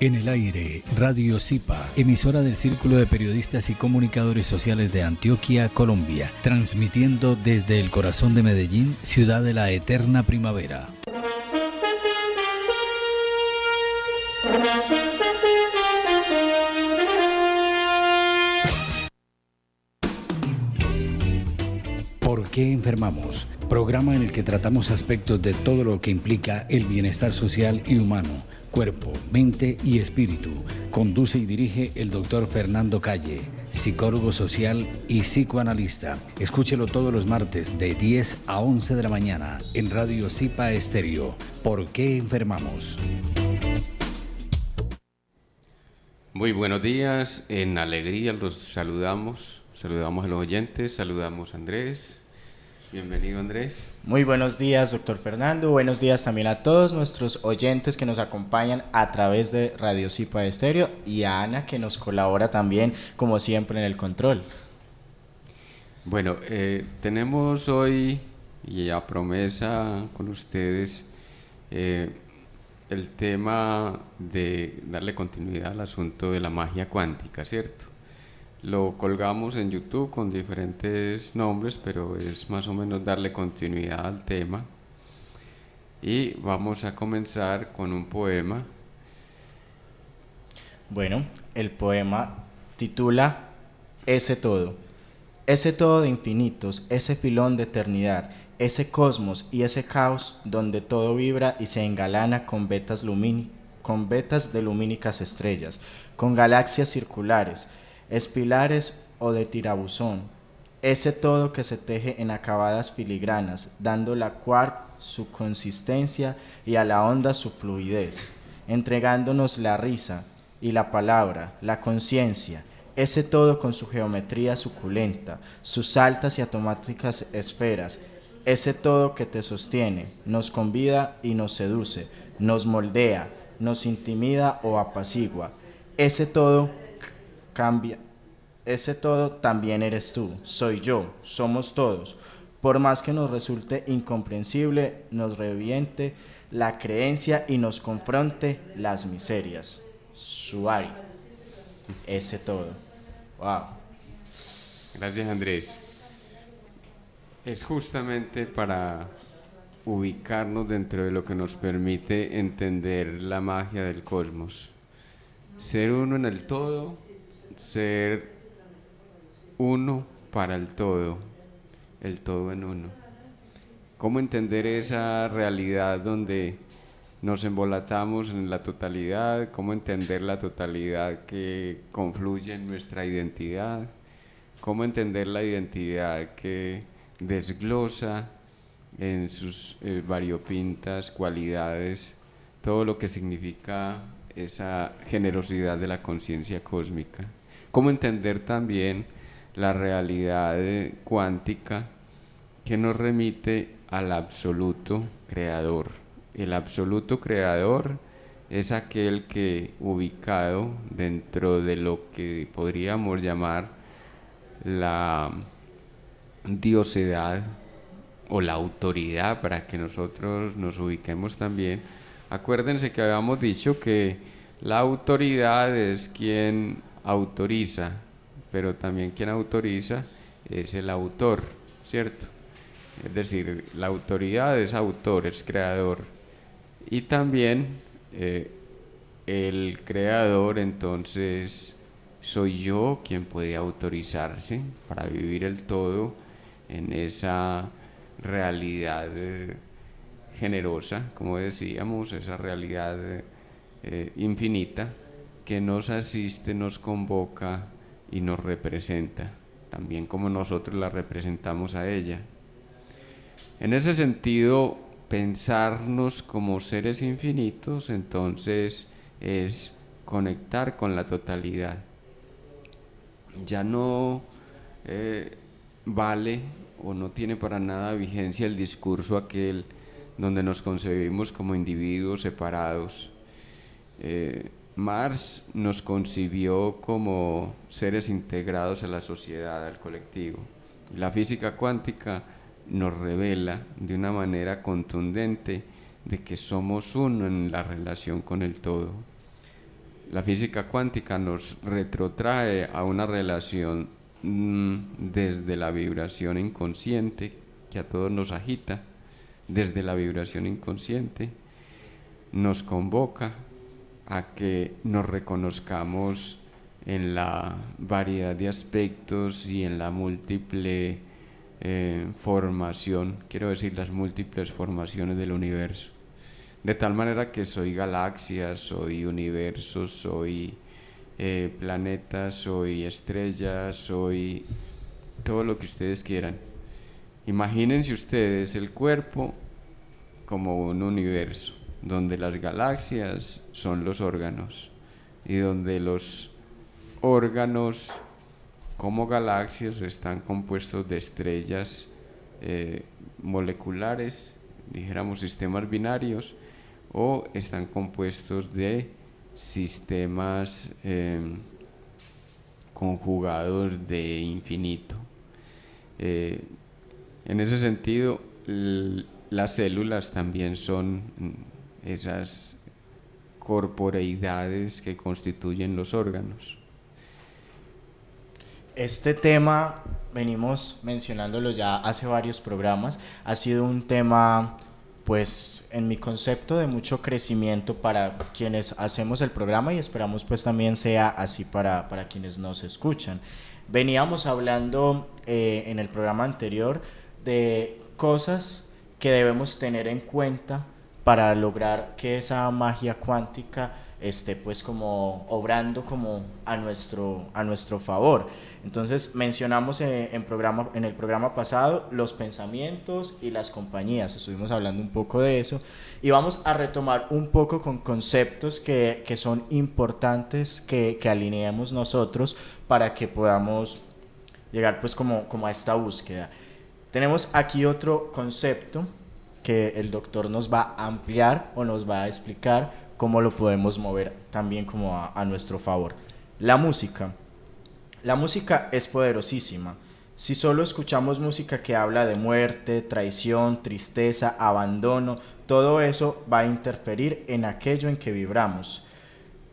En el aire, Radio Zipa, emisora del Círculo de Periodistas y Comunicadores Sociales de Antioquia, Colombia, transmitiendo desde el corazón de Medellín, ciudad de la eterna primavera. ¿Por qué enfermamos? Programa en el que tratamos aspectos de todo lo que implica el bienestar social y humano, cuerpo, mente y espíritu. Conduce y dirige el doctor Fernando Calle, psicólogo social y psicoanalista. Escúchelo todos los martes de 10 a 11 de la mañana en Radio Zipa Estéreo. ¿Por qué enfermamos? Muy buenos días, en alegría los saludamos a los oyentes, saludamos a Andrés. Bienvenido, Andrés. Muy buenos días, doctor Fernando. Buenos días también a todos nuestros oyentes que nos acompañan a través de Radio Zipa Estéreo y a Ana, que nos colabora también, como siempre, en el control. Bueno, tenemos hoy, y a promesa con ustedes, el tema de darle continuidad al asunto de la magia cuántica, ¿cierto? Lo colgamos en YouTube con diferentes nombres, pero es más o menos darle continuidad al tema. Y vamos a comenzar con un poema. Bueno, el poema titula Ese todo de infinitos, ese filón de eternidad, ese cosmos y ese caos donde todo vibra y se engalana con vetas de lumínicas estrellas, con galaxias circulares, espilares o de tirabuzón, ese todo que se teje en acabadas filigranas, dando la quark su consistencia y a la onda su fluidez, entregándonos la risa y la palabra, la conciencia, ese todo con su geometría suculenta, sus altas y automáticas esferas, ese todo que te sostiene, nos convida y nos seduce, nos moldea, nos intimida o apacigua, ese todo cambia, ese todo también eres tú, soy yo, somos todos. Por más que nos resulte incomprensible, nos reviente la creencia y nos confronte las miserias. Suari, ese todo. Wow. Gracias, Andrés. Es justamente para ubicarnos dentro de lo que nos permite entender la magia del cosmos. Ser uno en el todo, ser uno para el todo en uno. ¿Cómo entender esa realidad donde nos embolatamos en la totalidad? ¿Cómo entender la totalidad que confluye en nuestra identidad? ¿Cómo entender la identidad que desglosa en sus variopintas cualidades todo lo que significa esa generosidad de la conciencia cósmica? ¿Cómo entender también la realidad cuántica que nos remite al absoluto creador? El absoluto creador es aquel que, ubicado dentro de lo que podríamos llamar la diosedad o la autoridad, para que nosotros nos ubiquemos también. Acuérdense que habíamos dicho que la autoridad es quien autoriza, pero también quien autoriza es el autor, ¿cierto? Es decir, la autoridad es autor, es creador, y también el creador, entonces, soy yo quien puede autorizarse para vivir el todo en esa realidad generosa, como decíamos, esa realidad infinita que nos asiste, nos convoca y nos representa, también como nosotros la representamos a ella. En ese sentido, pensarnos como seres infinitos, entonces, es conectar con la totalidad. Ya no vale o no tiene para nada vigencia el discurso aquel donde nos concebimos como individuos separados. Marx nos concibió como seres integrados a la sociedad, al colectivo. La física cuántica nos revela de una manera contundente de que somos uno en la relación con el todo. La física cuántica nos retrotrae a una relación desde la vibración inconsciente que a todos nos agita, desde la vibración inconsciente nos convoca a que nos reconozcamos en la variedad de aspectos y en la múltiple formación, quiero decir las múltiples formaciones del universo. De tal manera que soy galaxias, soy universos, soy planetas, soy estrellas, soy todo lo que ustedes quieran. Imagínense ustedes el cuerpo como un universo, donde las galaxias son los órganos y donde los órganos como galaxias están compuestos de estrellas moleculares, dijéramos sistemas binarios, o están compuestos de sistemas conjugados de infinito. En ese sentido, las células también son esas corporeidades que constituyen los órganos. Este tema, venimos mencionándolo ya hace varios programas, ha sido un tema, pues en mi concepto, de mucho crecimiento para quienes hacemos el programa, y esperamos pues también sea así para quienes nos escuchan. Veníamos hablando en el programa anterior de cosas que debemos tener en cuenta para lograr que esa magia cuántica esté pues como obrando como a nuestro favor. Entonces mencionamos en el programa pasado los pensamientos y las compañías, estuvimos hablando un poco de eso y vamos a retomar un poco con conceptos que son importantes que alineemos nosotros para que podamos llegar pues como a esta búsqueda. Tenemos aquí otro concepto que el doctor nos va a ampliar o nos va a explicar cómo lo podemos mover también como a nuestro favor. La música. La música es poderosísima. Si solo escuchamos música que habla de muerte, traición, tristeza, abandono, todo eso va a interferir en aquello en que vibramos.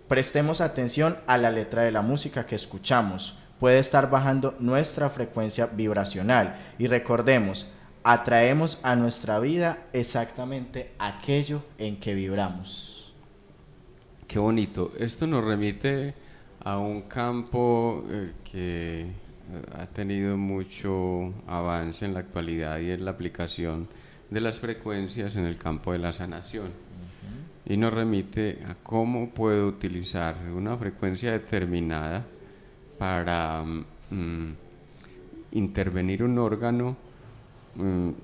Prestemos atención a la letra de la música que escuchamos. Puede estar bajando nuestra frecuencia vibracional y recordemos, atraemos a nuestra vida exactamente aquello en que vibramos. Qué bonito. Esto nos remite a un campo que ha tenido mucho avance en la actualidad y es la aplicación de las frecuencias en el campo de la sanación. Y nos remite a cómo puedo utilizar una frecuencia determinada para intervenir un órgano,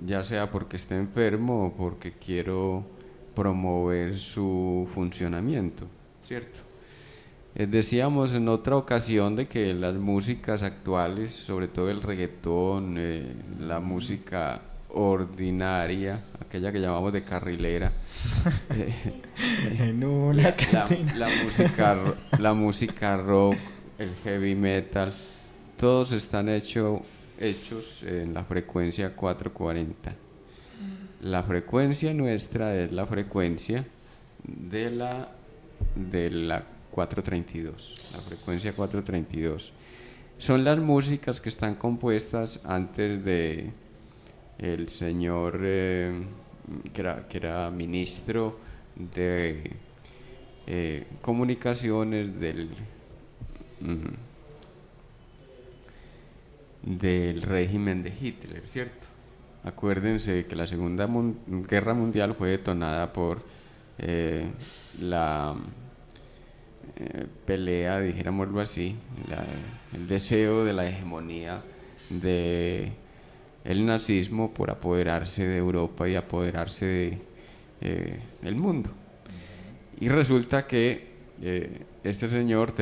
ya sea porque esté enfermo o porque quiero promover su funcionamiento, ¿cierto? Decíamos en otra ocasión de que las músicas actuales, sobre todo el reggaetón, la música ordinaria, aquella que llamamos de carrilera, la música rock, el heavy metal, todos están hechos en la frecuencia 440. La frecuencia nuestra es la frecuencia de la 432, la frecuencia 432. Son las músicas que están compuestas antes de el señor que era ministro de comunicaciones del régimen de Hitler, ¿cierto? Acuérdense que la Segunda Guerra Mundial fue detonada por la pelea, dijéramoslo así, el deseo de la hegemonía del nazismo por apoderarse de Europa y apoderarse del mundo. Y resulta que este señor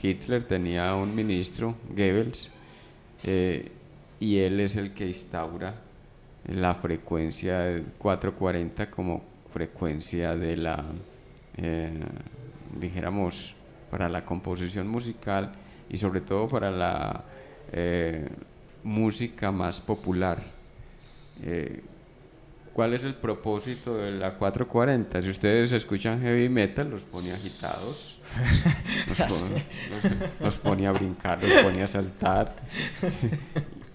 Hitler tenía un ministro, Goebbels, y él es el que instaura la frecuencia 440 como frecuencia de la dijéramos para la composición musical y sobre todo para la música más popular. ¿cuál es el propósito de la 440? Si ustedes escuchan heavy metal, los pone agitados, los pone a brincar, los pone a saltar,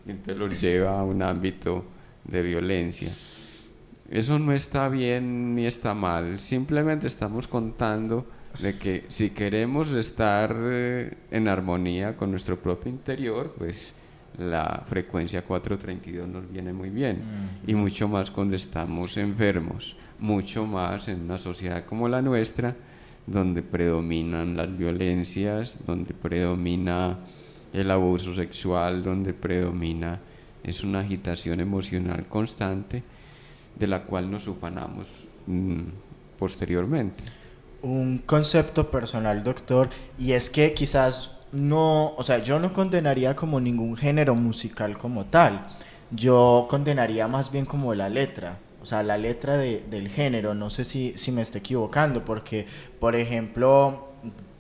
y entonces los lleva a un ámbito de violencia. Eso no está bien ni está mal, simplemente estamos contando de que si queremos estar en armonía con nuestro propio interior, pues la frecuencia 432 nos viene muy bien, y mucho más cuando estamos enfermos, mucho más en una sociedad como la nuestra, donde predominan las violencias, donde predomina el abuso sexual, donde predomina es una agitación emocional constante, de la cual nos ufanamos posteriormente. Un concepto personal, doctor, y es que quizás no, o sea, yo no condenaría como ningún género musical como tal, yo condenaría más bien como la letra, o sea, la letra del género. No sé si me estoy equivocando, porque, por ejemplo,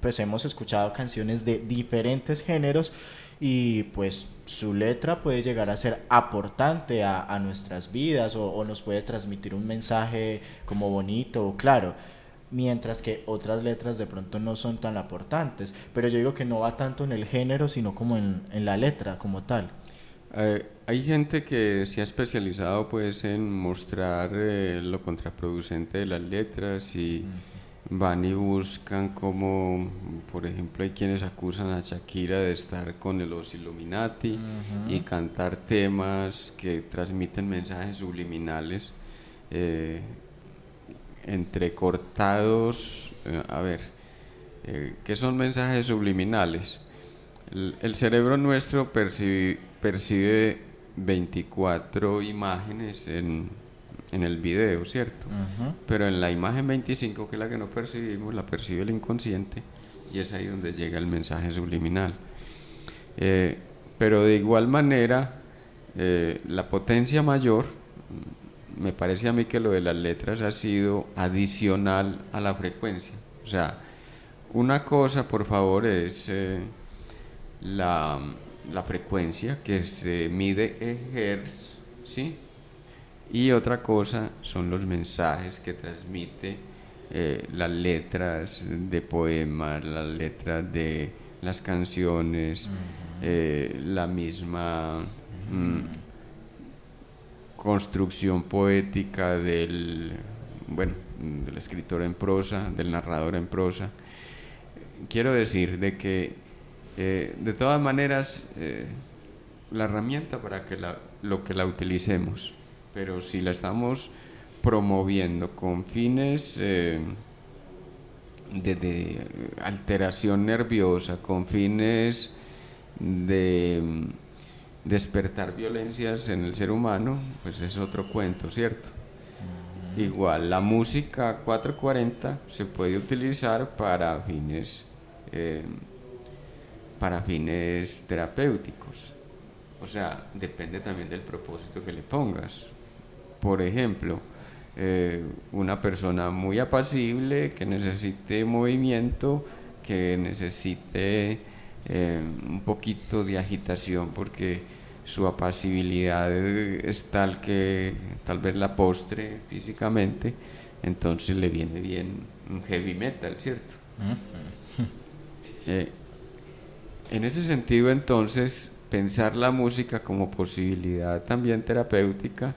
pues hemos escuchado canciones de diferentes géneros y pues su letra puede llegar a ser aportante a nuestras vidas, o nos puede transmitir un mensaje como bonito o claro, mientras que otras letras de pronto no son tan aportantes, pero yo digo que no va tanto en el género, sino como en la letra como tal. Hay gente que se ha especializado pues en mostrar lo contraproducente de las letras, y van y buscan como, por ejemplo, hay quienes acusan a Shakira de estar con los Illuminati y cantar temas que transmiten mensajes subliminales, entrecortados. ¿Qué son mensajes subliminales? El cerebro nuestro percibe 24 imágenes en el video, ¿cierto? Pero en la imagen 25, que es la que no percibimos, la percibe el inconsciente, y es ahí donde llega el mensaje subliminal. Pero de igual manera, la potencia mayor, me parece a mí que lo de las letras ha sido adicional a la frecuencia. O sea, una cosa, por favor, es la frecuencia, que se mide en hertz, ¿sí? Y otra cosa son los mensajes que transmite las letras de poemas, las letras de las canciones, la misma construcción poética del escritor en prosa, del narrador en prosa. Quiero decir de que de todas maneras la herramienta para que lo que la utilicemos, pero si la estamos promoviendo con fines de alteración nerviosa, con fines de despertar violencias en el ser humano, pues es otro cuento, ¿cierto? Igual la música 440 se puede utilizar para fines terapéuticos. O sea, depende también del propósito que le pongas. Por ejemplo, una persona muy apacible, que necesite movimiento, que necesite un poquito de agitación, porque su apacibilidad es tal que tal vez la postre físicamente, entonces le viene bien un heavy metal, ¿cierto? En ese sentido, entonces, pensar la música como posibilidad también terapéutica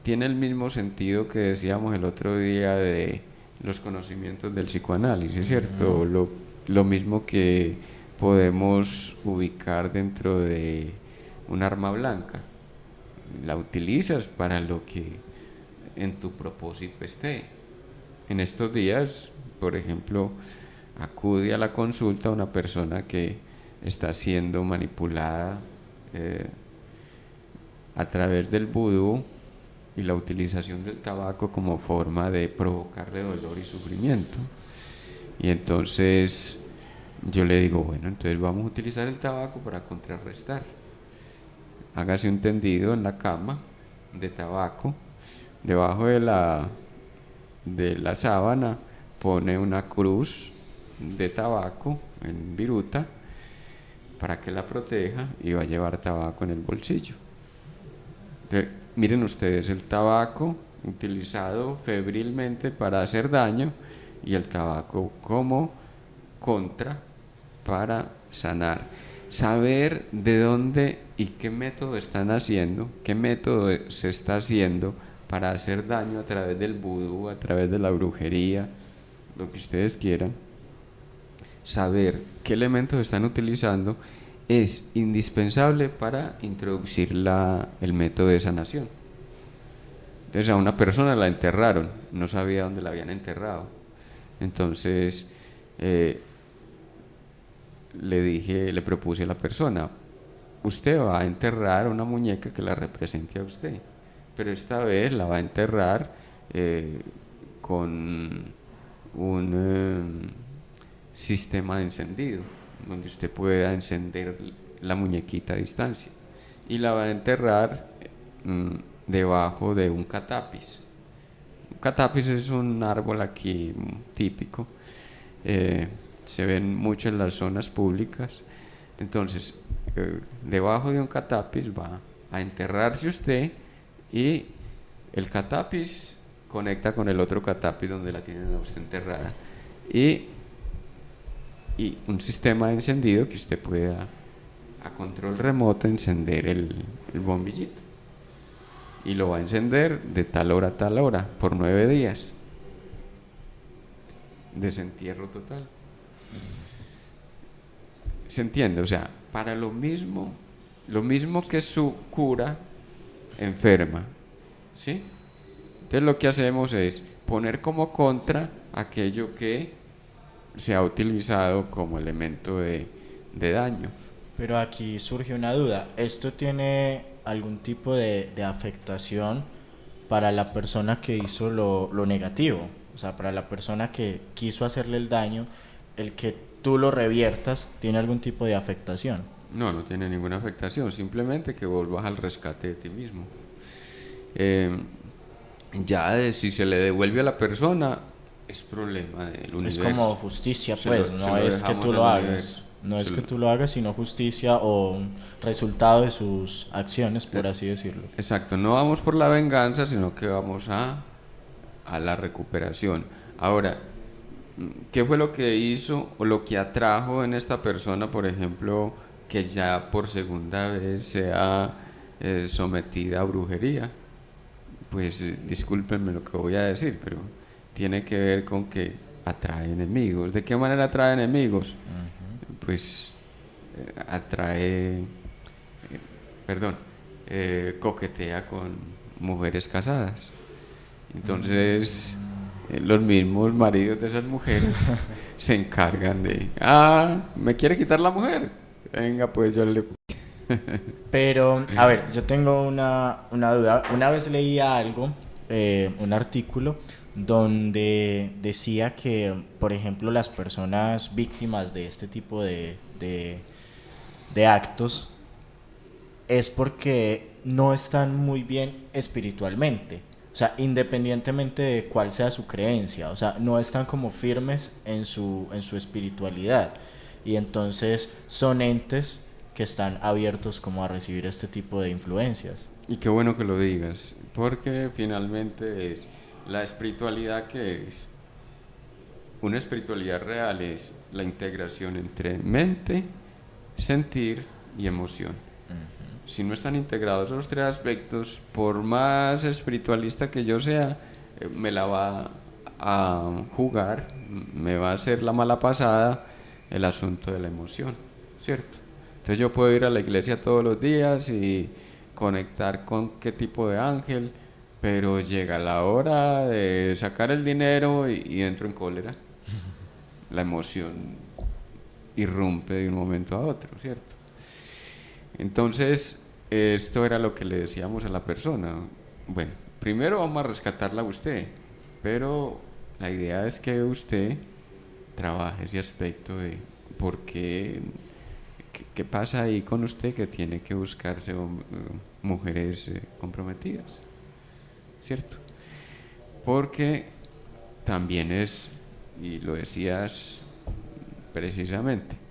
tiene el mismo sentido que decíamos el otro día de los conocimientos del psicoanálisis, ¿cierto? Lo mismo que podemos ubicar dentro de un arma blanca. La utilizas para lo que en tu propósito esté. En estos días, por ejemplo, acude a la consulta una persona que está siendo manipulada a través del vudú y la utilización del tabaco como forma de provocarle dolor y sufrimiento. Y entonces yo le digo, bueno, entonces vamos a utilizar el tabaco para contrarrestar. Hágase un tendido en la cama de tabaco, debajo de la sábana pone una cruz de tabaco en viruta para que la proteja, y va a llevar tabaco en el bolsillo. Entonces, miren ustedes, el tabaco utilizado febrilmente para hacer daño y el tabaco como contra para sanar. Saber de dónde y qué método están haciendo, qué método se está haciendo para hacer daño a través del vudú, a través de la brujería, lo que ustedes quieran. Saber qué elementos están utilizando es indispensable para introducir el método de sanación. Entonces a una persona la enterraron, no sabía dónde la habían enterrado. Entonces le propuse a la persona, usted va a enterrar una muñeca que la represente a usted, pero esta vez la va a enterrar con un sistema de encendido, donde usted pueda encender la muñequita a distancia, y la va a enterrar debajo de un catapis. Un catapis es un árbol aquí típico, se ven mucho en las zonas públicas. Entonces debajo de un catapis va a enterrarse usted, y el catapis conecta con el otro catapis donde la tienen a usted enterrada, y un sistema de encendido que usted pueda a control remoto encender el bombillito, y lo va a encender de tal hora a tal hora por 9 días. Desentierro total. ¿Se entiende? O sea, para lo mismo que su cura enferma, ¿sí? Entonces lo que hacemos es poner como contra aquello que se ha utilizado como elemento de daño. Pero aquí surge una duda, ¿esto tiene algún tipo de afectación para la persona que hizo lo negativo? O sea, para la persona que quiso hacerle el daño, el que tú lo reviertas, ¿tiene algún tipo de afectación? No, no tiene ninguna afectación, simplemente que vos vas al rescate de ti mismo. Si se le devuelve a la persona, es problema del universo. Es como justicia, pues, no es que tú lo hagas. No es que tú lo hagas, sino justicia o un resultado de sus acciones, por así decirlo. Exacto, no vamos por la venganza, sino que vamos a la recuperación. Ahora, ¿qué fue lo que hizo o lo que atrajo en esta persona, por ejemplo, que ya por segunda vez sea sometida a brujería? Pues discúlpenme lo que voy a decir, pero tiene que ver con que atrae enemigos. ¿De qué manera atrae enemigos? Pues coquetea con mujeres casadas. Entonces los mismos maridos de esas mujeres se encargan de, me quiere quitar la mujer, venga pues yo le... Pero, a ver, yo tengo una duda. Una vez leía algo, un artículo, donde decía que, por ejemplo, las personas víctimas de este tipo de actos es porque no están muy bien espiritualmente. O sea, independientemente de cuál sea su creencia, o sea, no están como firmes en su espiritualidad. Y entonces son entes que están abiertos como a recibir este tipo de influencias. Y qué bueno que lo digas, porque finalmente es la espiritualidad que es. Una espiritualidad real es la integración entre mente, sentir y emoción. Si no están integrados esos tres aspectos, por más espiritualista que yo sea, me la va a jugar, me va a hacer la mala pasada el asunto de la emoción, ¿cierto? Entonces yo puedo ir a la iglesia todos los días y conectar con qué tipo de ángel, pero llega la hora de sacar el dinero y entro en cólera. La emoción irrumpe de un momento a otro, ¿cierto? Entonces, esto era lo que le decíamos a la persona. Bueno, primero vamos a rescatarla a usted, pero la idea es que usted trabaje ese aspecto de por qué, qué pasa ahí con usted que tiene que buscarse mujeres comprometidas, ¿cierto? Porque también es, y lo decías precisamente,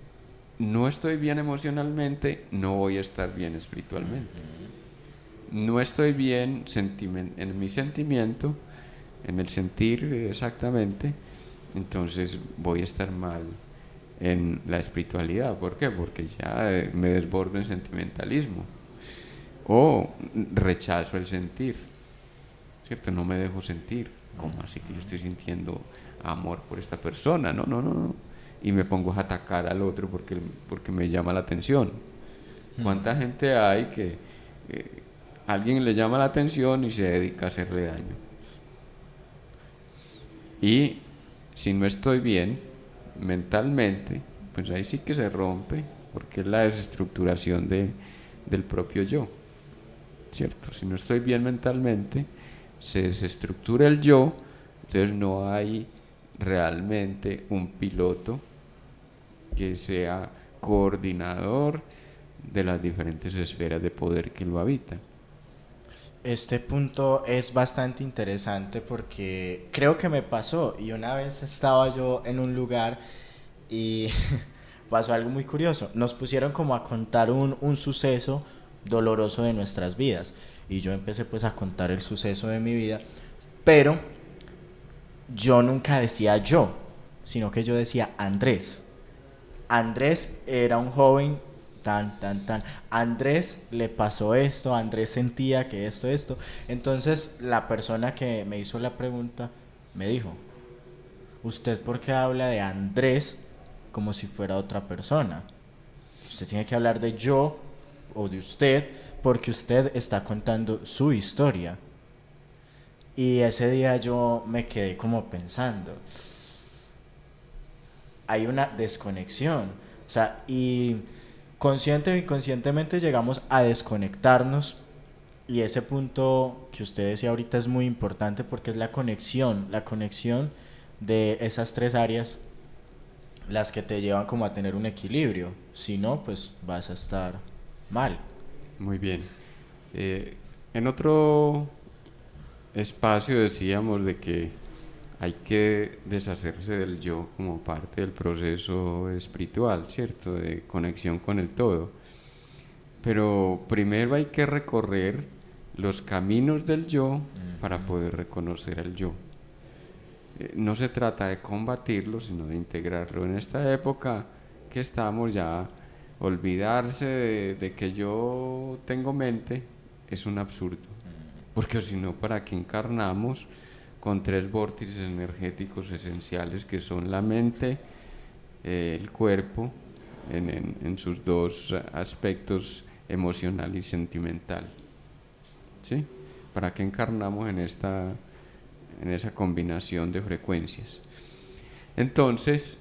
no estoy bien emocionalmente, no voy a estar bien espiritualmente. no estoy bien en mi sentimiento, en el sentir exactamente, entonces voy a estar mal en la espiritualidad. ¿Por qué? Porque ya me desbordo en sentimentalismo o rechazo el sentir, ¿cierto? No me dejo sentir. ¿Cómo así que yo estoy sintiendo amor por esta persona? No, no, no, no. Y me pongo a atacar al otro porque me llama la atención. ¿Cuánta gente hay que alguien le llama la atención y se dedica a hacerle daño? Y si no estoy bien mentalmente, pues ahí sí que se rompe, porque es la desestructuración del propio yo, ¿cierto? Si no estoy bien mentalmente, se desestructura el yo, entonces no hay realmente un piloto que sea coordinador de las diferentes esferas de poder que lo habitan. Este punto es bastante interesante porque creo que me pasó y una vez estaba yo en un lugar y pasó algo muy curioso. Nos pusieron como a contar un suceso doloroso de nuestras vidas y yo empecé pues a contar el suceso de mi vida, pero yo nunca decía yo, sino que yo decía Andrés. Andrés era un joven tan. Andrés le pasó esto, Andrés sentía que esto. Entonces la persona que me hizo la pregunta me dijo, ¿usted por qué habla de Andrés como si fuera otra persona? Usted tiene que hablar de yo o de usted porque usted está contando su historia. Y ese día yo me quedé como pensando, hay una desconexión, o sea, y consciente o inconscientemente llegamos a desconectarnos, y ese punto que usted decía ahorita es muy importante porque es la conexión de esas tres áreas las que te llevan como a tener un equilibrio. Si no, pues vas a estar mal. Muy bien. En otro espacio decíamos de que hay que deshacerse del yo como parte del proceso espiritual, ¿cierto? De conexión con el todo. Pero primero hay que recorrer los caminos del yo para poder reconocer al yo. No se trata de combatirlo, sino de integrarlo. En esta época que estamos ya, olvidarse de que yo tengo mente es un absurdo. Porque si no, ¿para qué encarnamos con tres vórtices energéticos esenciales que son la mente, el cuerpo, en sus dos aspectos emocional y sentimental? ¿Sí? ¿Para qué encarnamos en esa combinación de frecuencias? Entonces,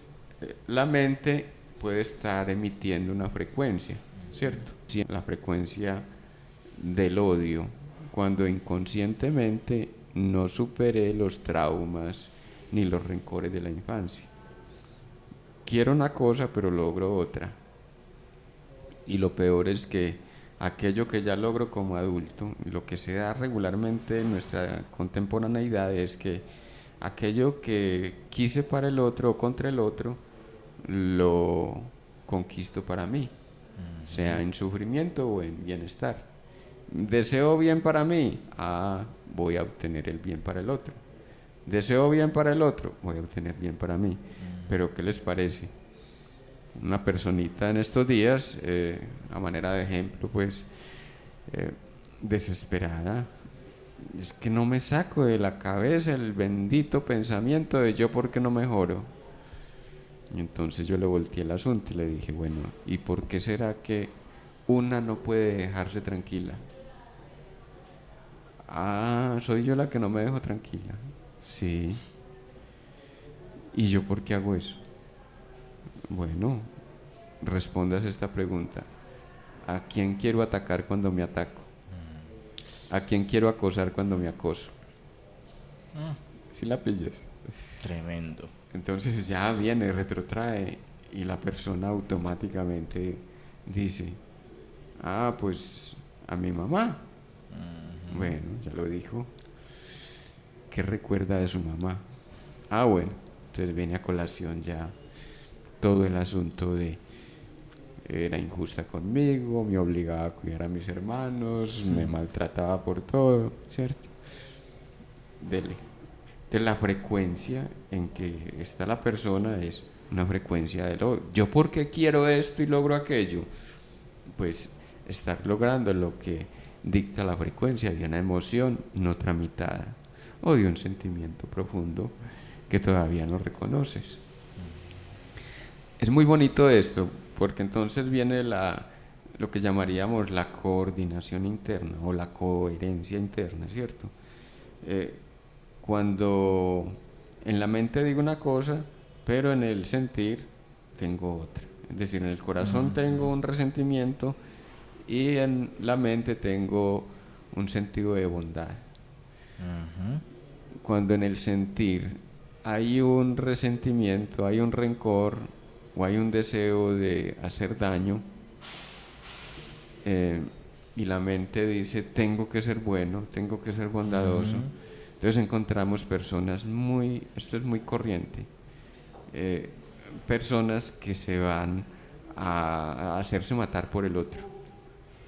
la mente puede estar emitiendo una frecuencia, ¿cierto? La frecuencia del odio, cuando inconscientemente no superé los traumas ni los rencores de la infancia. Quiero una cosa, pero logro otra. Y lo peor es que aquello que ya logro como adulto, lo que se da regularmente en nuestra contemporaneidad es que aquello que quise para el otro o contra el otro, lo conquisto para mí, sea en sufrimiento o en bienestar. Deseo bien para mí, voy a obtener el bien para el otro. Deseo bien para el otro, voy a obtener bien para mí. Pero ¿qué les parece? Una personita en estos días, a manera de ejemplo, pues, desesperada, es que no me saco de la cabeza el bendito pensamiento de yo porque no mejoro. Y entonces yo le volteé el asunto y le dije, bueno, ¿y por qué será que una no puede dejarse tranquila? Soy yo la que no me dejo tranquila. Sí. ¿Y yo por qué hago eso? Bueno, respondas esta pregunta. ¿A quién quiero atacar cuando me ataco? ¿A quién quiero acosar cuando me acoso? ¿Sí la pillas? Tremendo. Entonces ya viene, retrotrae y la persona automáticamente dice, pues a mi mamá. Bueno, ya lo dijo. ¿Qué recuerda de su mamá? Bueno, entonces viene a colación ya todo el asunto de era injusta conmigo, me obligaba a cuidar a mis hermanos, me maltrataba por todo, ¿cierto? Dele. Entonces la frecuencia en que está la persona es una frecuencia del odio. ¿Yo por qué quiero esto y logro aquello? Pues estar logrando lo que dicta la frecuencia de una emoción no tramitada o de un sentimiento profundo que todavía no reconoces. Es muy bonito esto, porque entonces viene lo que llamaríamos la coordinación interna o la coherencia interna, ¿cierto? Cuando en la mente digo una cosa, pero en el sentir tengo otra. Es decir, en el corazón tengo un resentimiento y en la mente tengo un sentido de bondad. Cuando en el sentir hay un resentimiento, hay un rencor o hay un deseo de hacer daño, y la mente dice tengo que ser bueno, tengo que ser bondadoso, entonces encontramos personas esto es muy corriente, personas que se van a hacerse matar por el otro,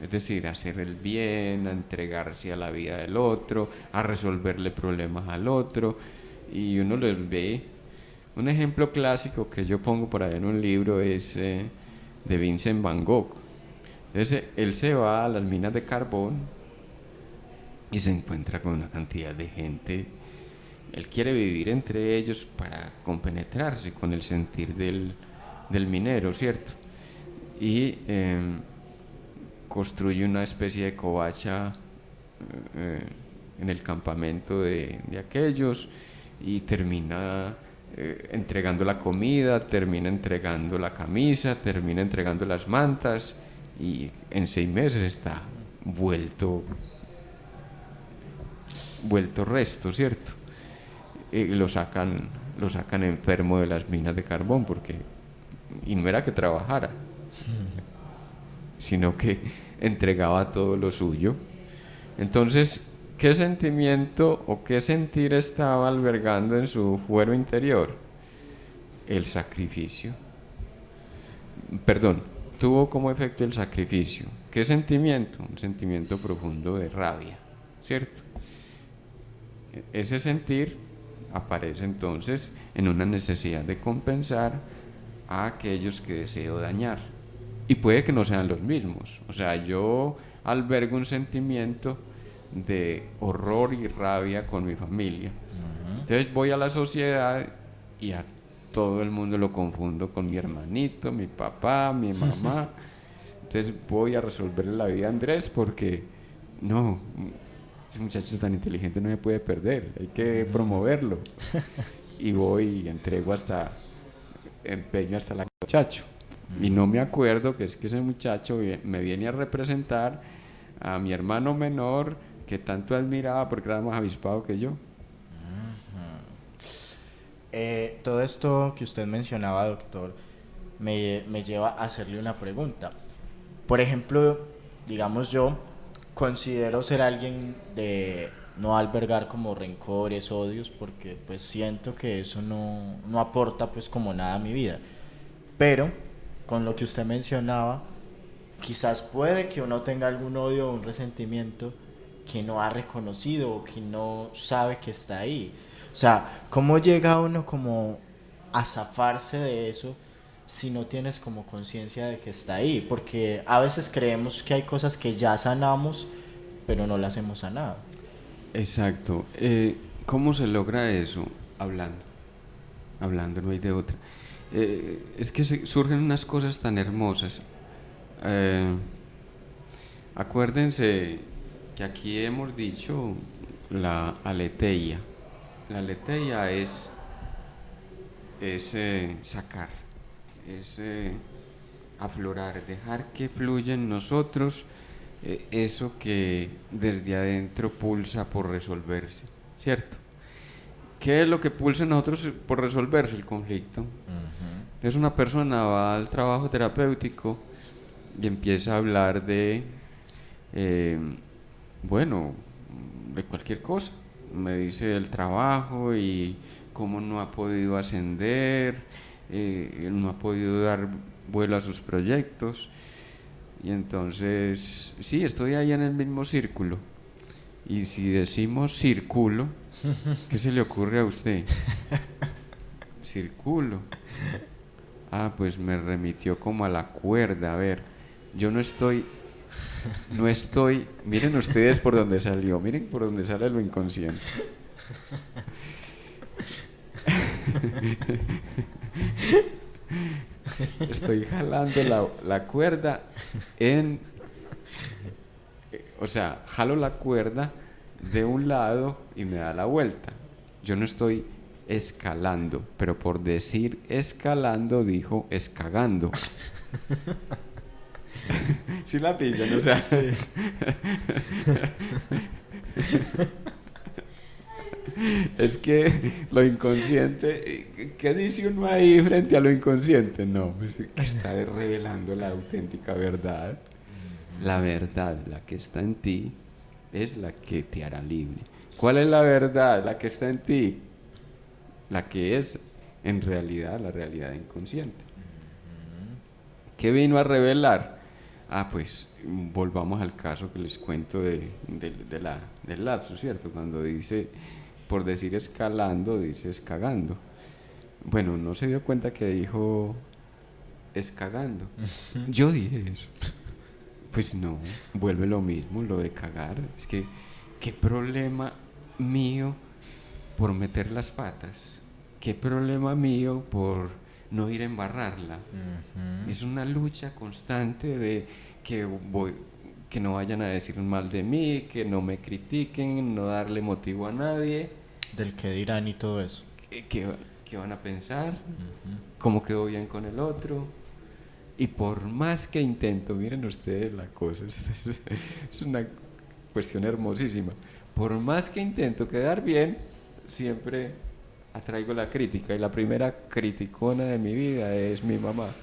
es decir, a hacer el bien, a entregarse a la vida del otro, a resolverle problemas al otro, y uno los ve. Un ejemplo clásico que yo pongo por ahí en un libro es de Vincent Van Gogh. Entonces él se va a las minas de carbón y se encuentra con una cantidad de gente. Él quiere vivir entre ellos para compenetrarse con el sentir del minero, ¿cierto? Y construye una especie de covacha en el campamento de aquellos y termina entregando la comida, termina entregando la camisa, termina entregando las mantas y en 6 meses está vuelto resto, ¿cierto? Lo sacan enfermo de las minas de carbón y no era que trabajara, sino que entregaba todo lo suyo. Entonces, ¿qué sentimiento o qué sentir estaba albergando en su fuero interior? El sacrificio. Perdón, tuvo como efecto el sacrificio. ¿Qué sentimiento? Un sentimiento profundo de rabia, ¿cierto? Ese sentir aparece entonces en una necesidad de compensar a aquellos que deseo dañar. Y puede que no sean los mismos. O sea, yo albergo un sentimiento de horror y rabia con mi familia. Entonces voy a la sociedad y a todo el mundo lo confundo con mi hermanito, mi papá, mi mamá. Entonces voy a resolverle la vida a Andrés porque no, ese muchacho tan inteligente no se puede perder, hay que promoverlo. Y voy y entrego empeño hasta la muchacho. Y no me acuerdo que es que ese muchacho me viene a representar a mi hermano menor que tanto admiraba porque era más avispado que yo. Todo esto que usted mencionaba, doctor, me lleva a hacerle una pregunta. Por ejemplo, digamos, yo considero ser alguien de no albergar como rencores, odios, porque pues siento que eso no aporta pues como nada a mi vida. Pero con lo que usted mencionaba, quizás puede que uno tenga algún odio o un resentimiento que no ha reconocido o que no sabe que está ahí. O sea, ¿cómo llega uno como a zafarse de eso si no tienes como conciencia de que está ahí? Porque a veces creemos que hay cosas que ya sanamos, pero no las hemos sanado. Exacto. ¿Cómo se logra eso? Hablando, no hay de otra. Es que surgen unas cosas tan hermosas. Acuérdense que aquí hemos dicho la aletheia. La aletheia es sacar, es aflorar, dejar que fluya en nosotros eso que desde adentro pulsa por resolverse, ¿cierto? ¿Qué es lo que pulsa en nosotros por resolverse? El conflicto. Entonces una persona va al trabajo terapéutico y empieza a hablar de cualquier cosa. Me dice el trabajo y cómo no ha podido ascender, no ha podido dar vuelo a sus proyectos. Y entonces, sí, estoy ahí en el mismo círculo. Y si decimos círculo, ¿qué se le ocurre a usted? Círculo. Ah, pues me remitió como a la cuerda. A ver, yo no estoy, miren ustedes por dónde salió, miren por dónde sale lo inconsciente. Estoy jalando la cuerda o sea, jalo la cuerda de un lado y me da la vuelta. Yo no estoy escalando, pero por decir escalando dijo escagando. ¿Sí la pillan? O sea, sí. Es que lo inconsciente, ¿qué dice uno ahí frente a lo inconsciente? No, pues que está revelando la auténtica verdad. La verdad, la que está en ti, es la que te hará libre. ¿Cuál es la verdad? La que está en ti, la que es en realidad la realidad inconsciente. ¿Qué vino a revelar? Ah, pues volvamos al caso que les cuento del lapsus, ¿cierto? Cuando dice, por decir escalando, dice escagando. Bueno, no se dio cuenta que dijo escagando. Yo dije eso. Pues no, vuelve lo mismo, lo de cagar. Es que, ¿qué problema mío por meter las patas? ¿Qué problema mío por no ir a embarrarla? Es una lucha constante de que no vayan a decir mal de mí, que no me critiquen, no darle motivo a nadie. Del que dirán y todo eso. ¿Qué van a pensar? ¿Cómo quedó bien con el otro? Y por más que intento, miren ustedes la cosa, es una cuestión hermosísima. Por más que intento quedar bien, siempre atraigo la crítica. Y la primera criticona de mi vida es mi mamá.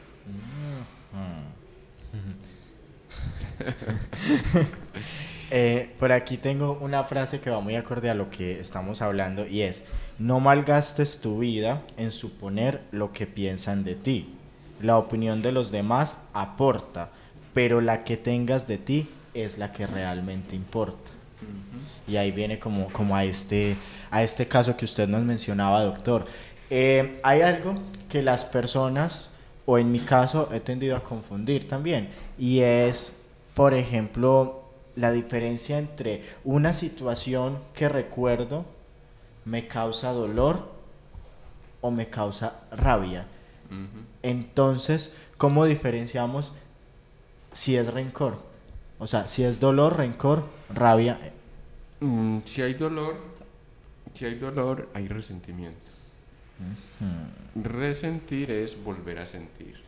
Por aquí tengo una frase que va muy acorde a lo que estamos hablando y es: no malgastes tu vida en suponer lo que piensan de ti. La opinión de los demás aporta, pero la que tengas de ti es la que realmente importa. Y ahí viene como a este caso que usted nos mencionaba, doctor. Hay algo que las personas, o en mi caso, he tendido a confundir también, y es, por ejemplo, la diferencia entre una situación que recuerdo me causa dolor o me causa rabia. Entonces, ¿cómo diferenciamos si es rencor? O sea, si es dolor, rencor, rabia. Si hay dolor, hay resentimiento. Resentir es volver a sentir.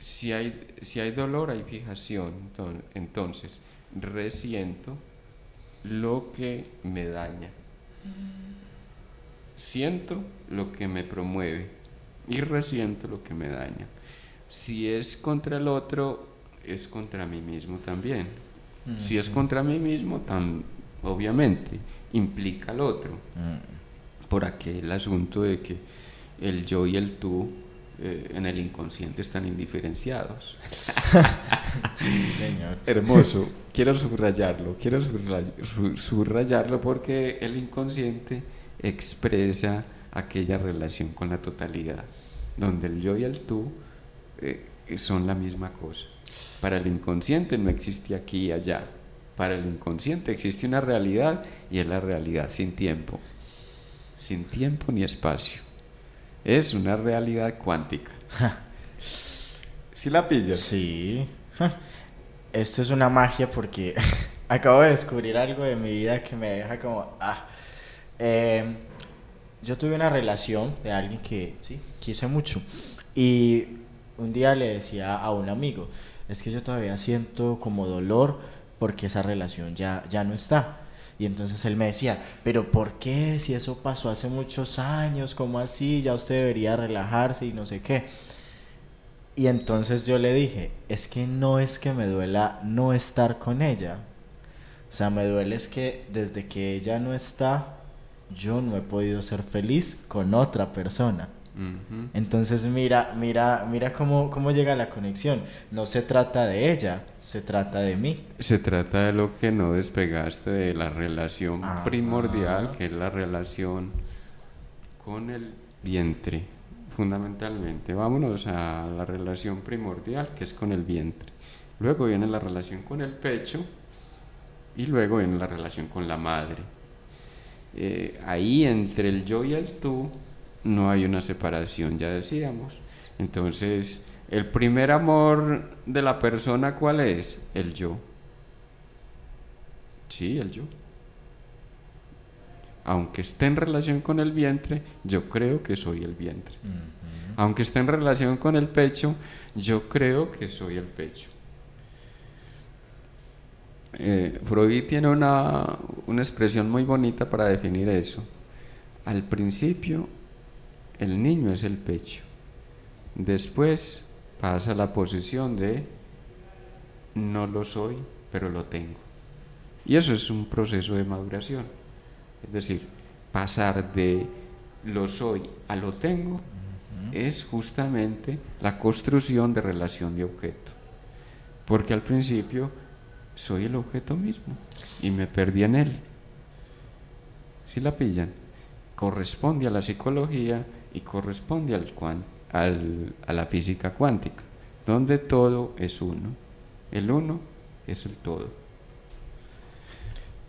Si hay dolor, hay fijación. Entonces, resiento lo que me daña. Siento lo que me promueve. Y resiento lo que me daña. Si es contra el otro, es contra mí mismo también. Si es contra mí mismo, obviamente implica al otro. Por aquel asunto de que el yo y el tú en el inconsciente están indiferenciados. Sí, señor. Hermoso. Quiero subrayarlo porque el inconsciente expresa aquella relación con la totalidad, donde el yo y el tú son la misma cosa. Para el inconsciente no existe aquí y allá. Para el inconsciente existe una realidad y es la realidad sin tiempo ni espacio. Es una realidad cuántica. ¿Sí la pillas? Sí. Esto es una magia porque acabo de descubrir algo de mi vida que me deja como... yo tuve una relación de alguien que sí, quise mucho. Y un día le decía a un amigo, es que yo todavía siento como dolor porque esa relación ya no está. Y entonces él me decía, pero ¿por qué? Si eso pasó hace muchos años, ¿cómo así? Ya usted debería relajarse y no sé qué. Y entonces yo le dije, es que no es que me duela no estar con ella. O sea, me duele es que desde que ella no está, yo no he podido ser feliz con otra persona. Ujú. Entonces mira cómo llega la conexión. No se trata de ella, se trata de mí. Se trata de lo que no despegaste de la relación primordial, Ajá. que es la relación con el vientre, fundamentalmente. Vámonos a la relación primordial, que es con el vientre. Luego viene la relación con el pecho y luego viene la relación con la madre. Ahí entre el yo y el tú no hay una separación, ya decíamos. Entonces, el primer amor de la persona, ¿cuál es? El yo. Sí, el yo. Aunque esté en relación con el vientre, yo creo que soy el vientre. Aunque esté en relación con el pecho, yo creo que soy el pecho. Freud tiene una expresión muy bonita para definir eso. Al principio, el niño es el pecho. Después pasa a la posición de no lo soy, pero lo tengo. Y eso es un proceso de maduración. Es decir, pasar de lo soy a lo tengo es justamente la construcción de relación de objeto. Porque al principio soy el objeto mismo y me perdí en él. ¿Sí la pillan? Corresponde a la psicología y corresponde a la física cuántica, donde todo es uno. El uno es el todo.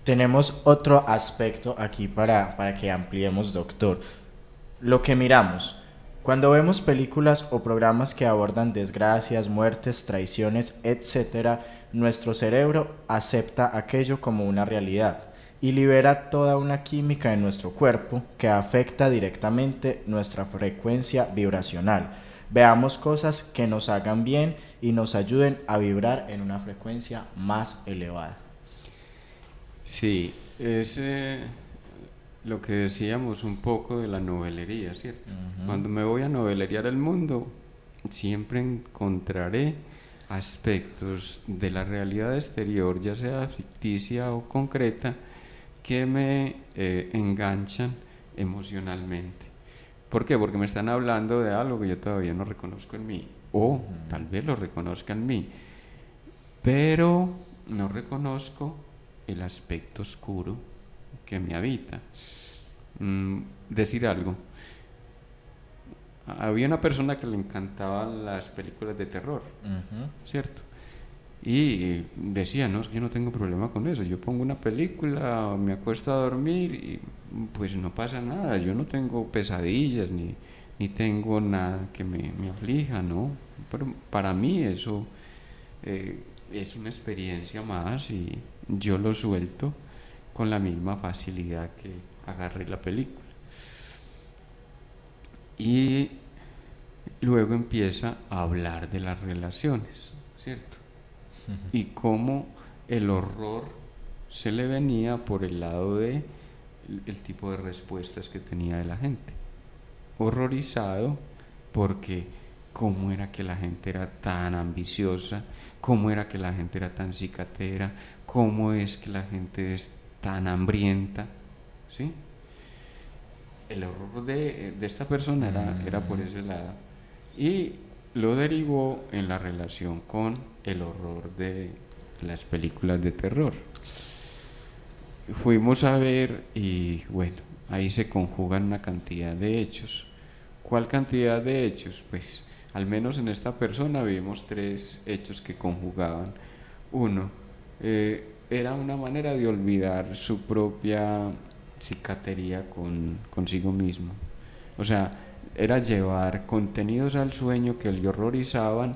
Tenemos otro aspecto aquí para que ampliemos, doctor. Lo que miramos. Cuando vemos películas o programas que abordan desgracias, muertes, traiciones, etc., nuestro cerebro acepta aquello como una realidad y libera toda una química en nuestro cuerpo que afecta directamente nuestra frecuencia vibracional. Veamos cosas que nos hagan bien y nos ayuden a vibrar en una frecuencia más elevada. Sí, es lo que decíamos un poco de la novelería, ¿cierto? Cuando me voy a novelerear el mundo, siempre encontraré aspectos de la realidad exterior, ya sea ficticia o concreta, que me enganchan emocionalmente. ¿Por qué? Porque me están hablando de algo que yo todavía no reconozco en mí, o tal vez lo reconozca en mí, pero no reconozco el aspecto oscuro que me habita. Decir algo. Había una persona que le encantaban las películas de terror, ¿cierto? Y decía, no, es que yo no tengo problema con eso. Yo pongo una película, me acuesto a dormir y pues no pasa nada. Yo no tengo pesadillas ni tengo nada que me aflija, ¿no? Pero para mí eso es una experiencia más y yo lo suelto con la misma facilidad que agarré la película. Y luego empieza a hablar de las relaciones, ¿cierto? Y cómo el horror se le venía por el lado de el tipo de respuestas que tenía de la gente. Horrorizado porque cómo era que la gente era tan ambiciosa, cómo era que la gente era tan cicatera, cómo es que la gente es tan hambrienta, ¿sí? El horror de esta persona era por ese lado y lo derivó en la relación con el horror de las películas de terror. Fuimos a ver y bueno, ahí se conjugan una cantidad de hechos. ¿Cuál cantidad de hechos? Pues al menos en esta persona vimos 3 hechos que conjugaban. Uno, era una manera de olvidar su propia cicatería consigo mismo. O sea, era llevar contenidos al sueño que le horrorizaban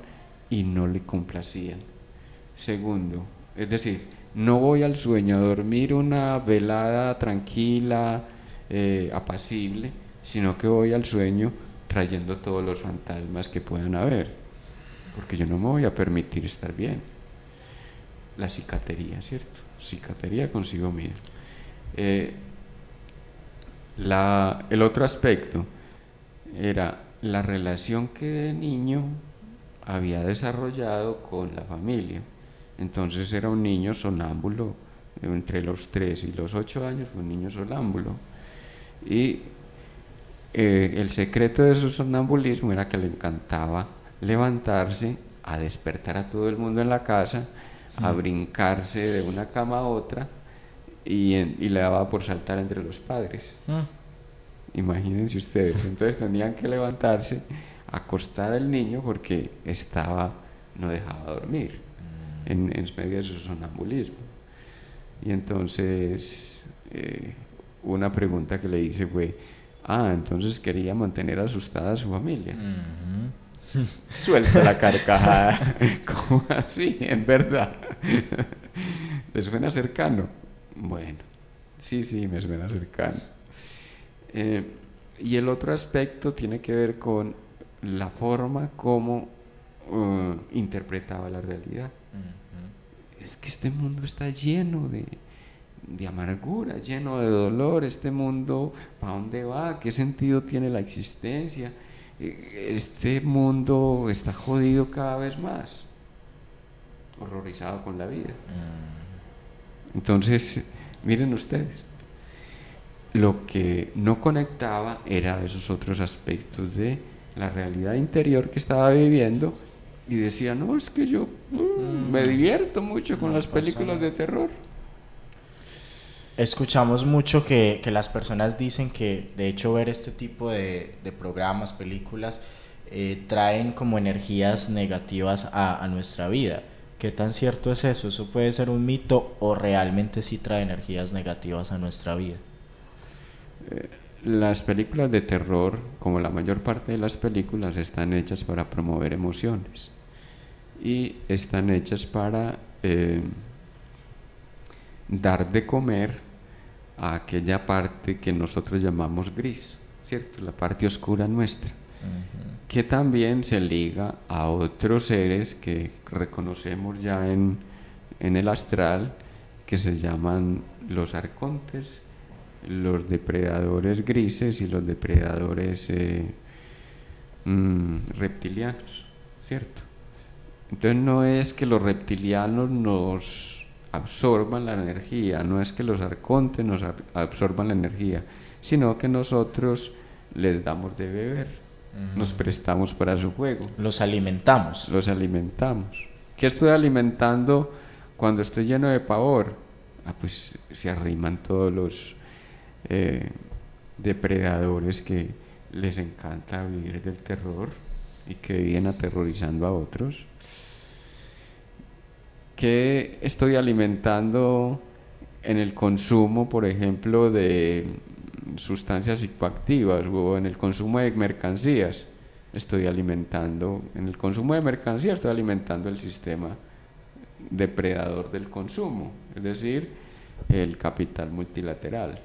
y no le complacían. Segundo, es decir, no voy al sueño a dormir una velada tranquila, apacible, sino que voy al sueño trayendo todos los fantasmas que puedan haber, porque yo no me voy a permitir estar bien. La cicatería, ¿cierto? Cicatería consigo mismo. El otro aspecto era la relación que de niño había desarrollado con la familia. Entonces era un niño sonámbulo, entre los 3 y los 8 años fue un niño sonámbulo. Y el secreto de su sonambulismo era que le encantaba levantarse, a despertar a todo el mundo en la casa, a brincarse de una cama a otra y le daba por saltar entre los padres. Imagínense ustedes, entonces tenían que levantarse, acostar al niño porque no dejaba dormir en medio de su sonambulismo. Y entonces una pregunta que le hice fue, entonces quería mantener asustada a su familia. Suelta la carcajada. ¿Cómo así? En verdad. ¿Te suena cercano? Bueno, sí, me suena cercano. Y el otro aspecto tiene que ver con la forma como interpretaba la realidad. Es que este mundo está lleno de amargura, lleno de dolor. Este mundo, ¿para dónde va? ¿Qué sentido tiene la existencia? Este mundo está jodido cada vez más, horrorizado con la vida. Entonces, miren ustedes, lo que no conectaba era esos otros aspectos de la realidad interior que estaba viviendo, y decía, no, es que yo me divierto mucho con las películas de terror. Escuchamos mucho que las personas dicen que de hecho ver este tipo de programas, películas, traen como energías negativas a nuestra vida. ¿Qué tan cierto es eso? ¿Eso puede ser un mito o realmente sí trae energías negativas a nuestra vida? Las películas de terror, como la mayor parte de las películas, están hechas para promover emociones y están hechas para dar de comer a aquella parte que nosotros llamamos gris, ¿cierto? La parte oscura nuestra, que también se liga a otros seres que reconocemos ya en el astral, que se llaman los arcontes, los depredadores grises y los depredadores reptilianos, ¿cierto? Entonces no es que los reptilianos nos absorban la energía, no es que los arcontes nos absorban la energía, sino que nosotros les damos de beber, nos prestamos para su juego. Los alimentamos. Los alimentamos. ¿Qué estoy alimentando cuando estoy lleno de pavor? Pues se arriman todos los depredadores que les encanta vivir del terror y que viven aterrorizando a otros. ¿Qué estoy alimentando en el consumo, por ejemplo, de sustancias psicoactivas o en el consumo de mercancías? En el consumo de mercancías estoy alimentando el sistema depredador del consumo, es decir, el capital multilateral.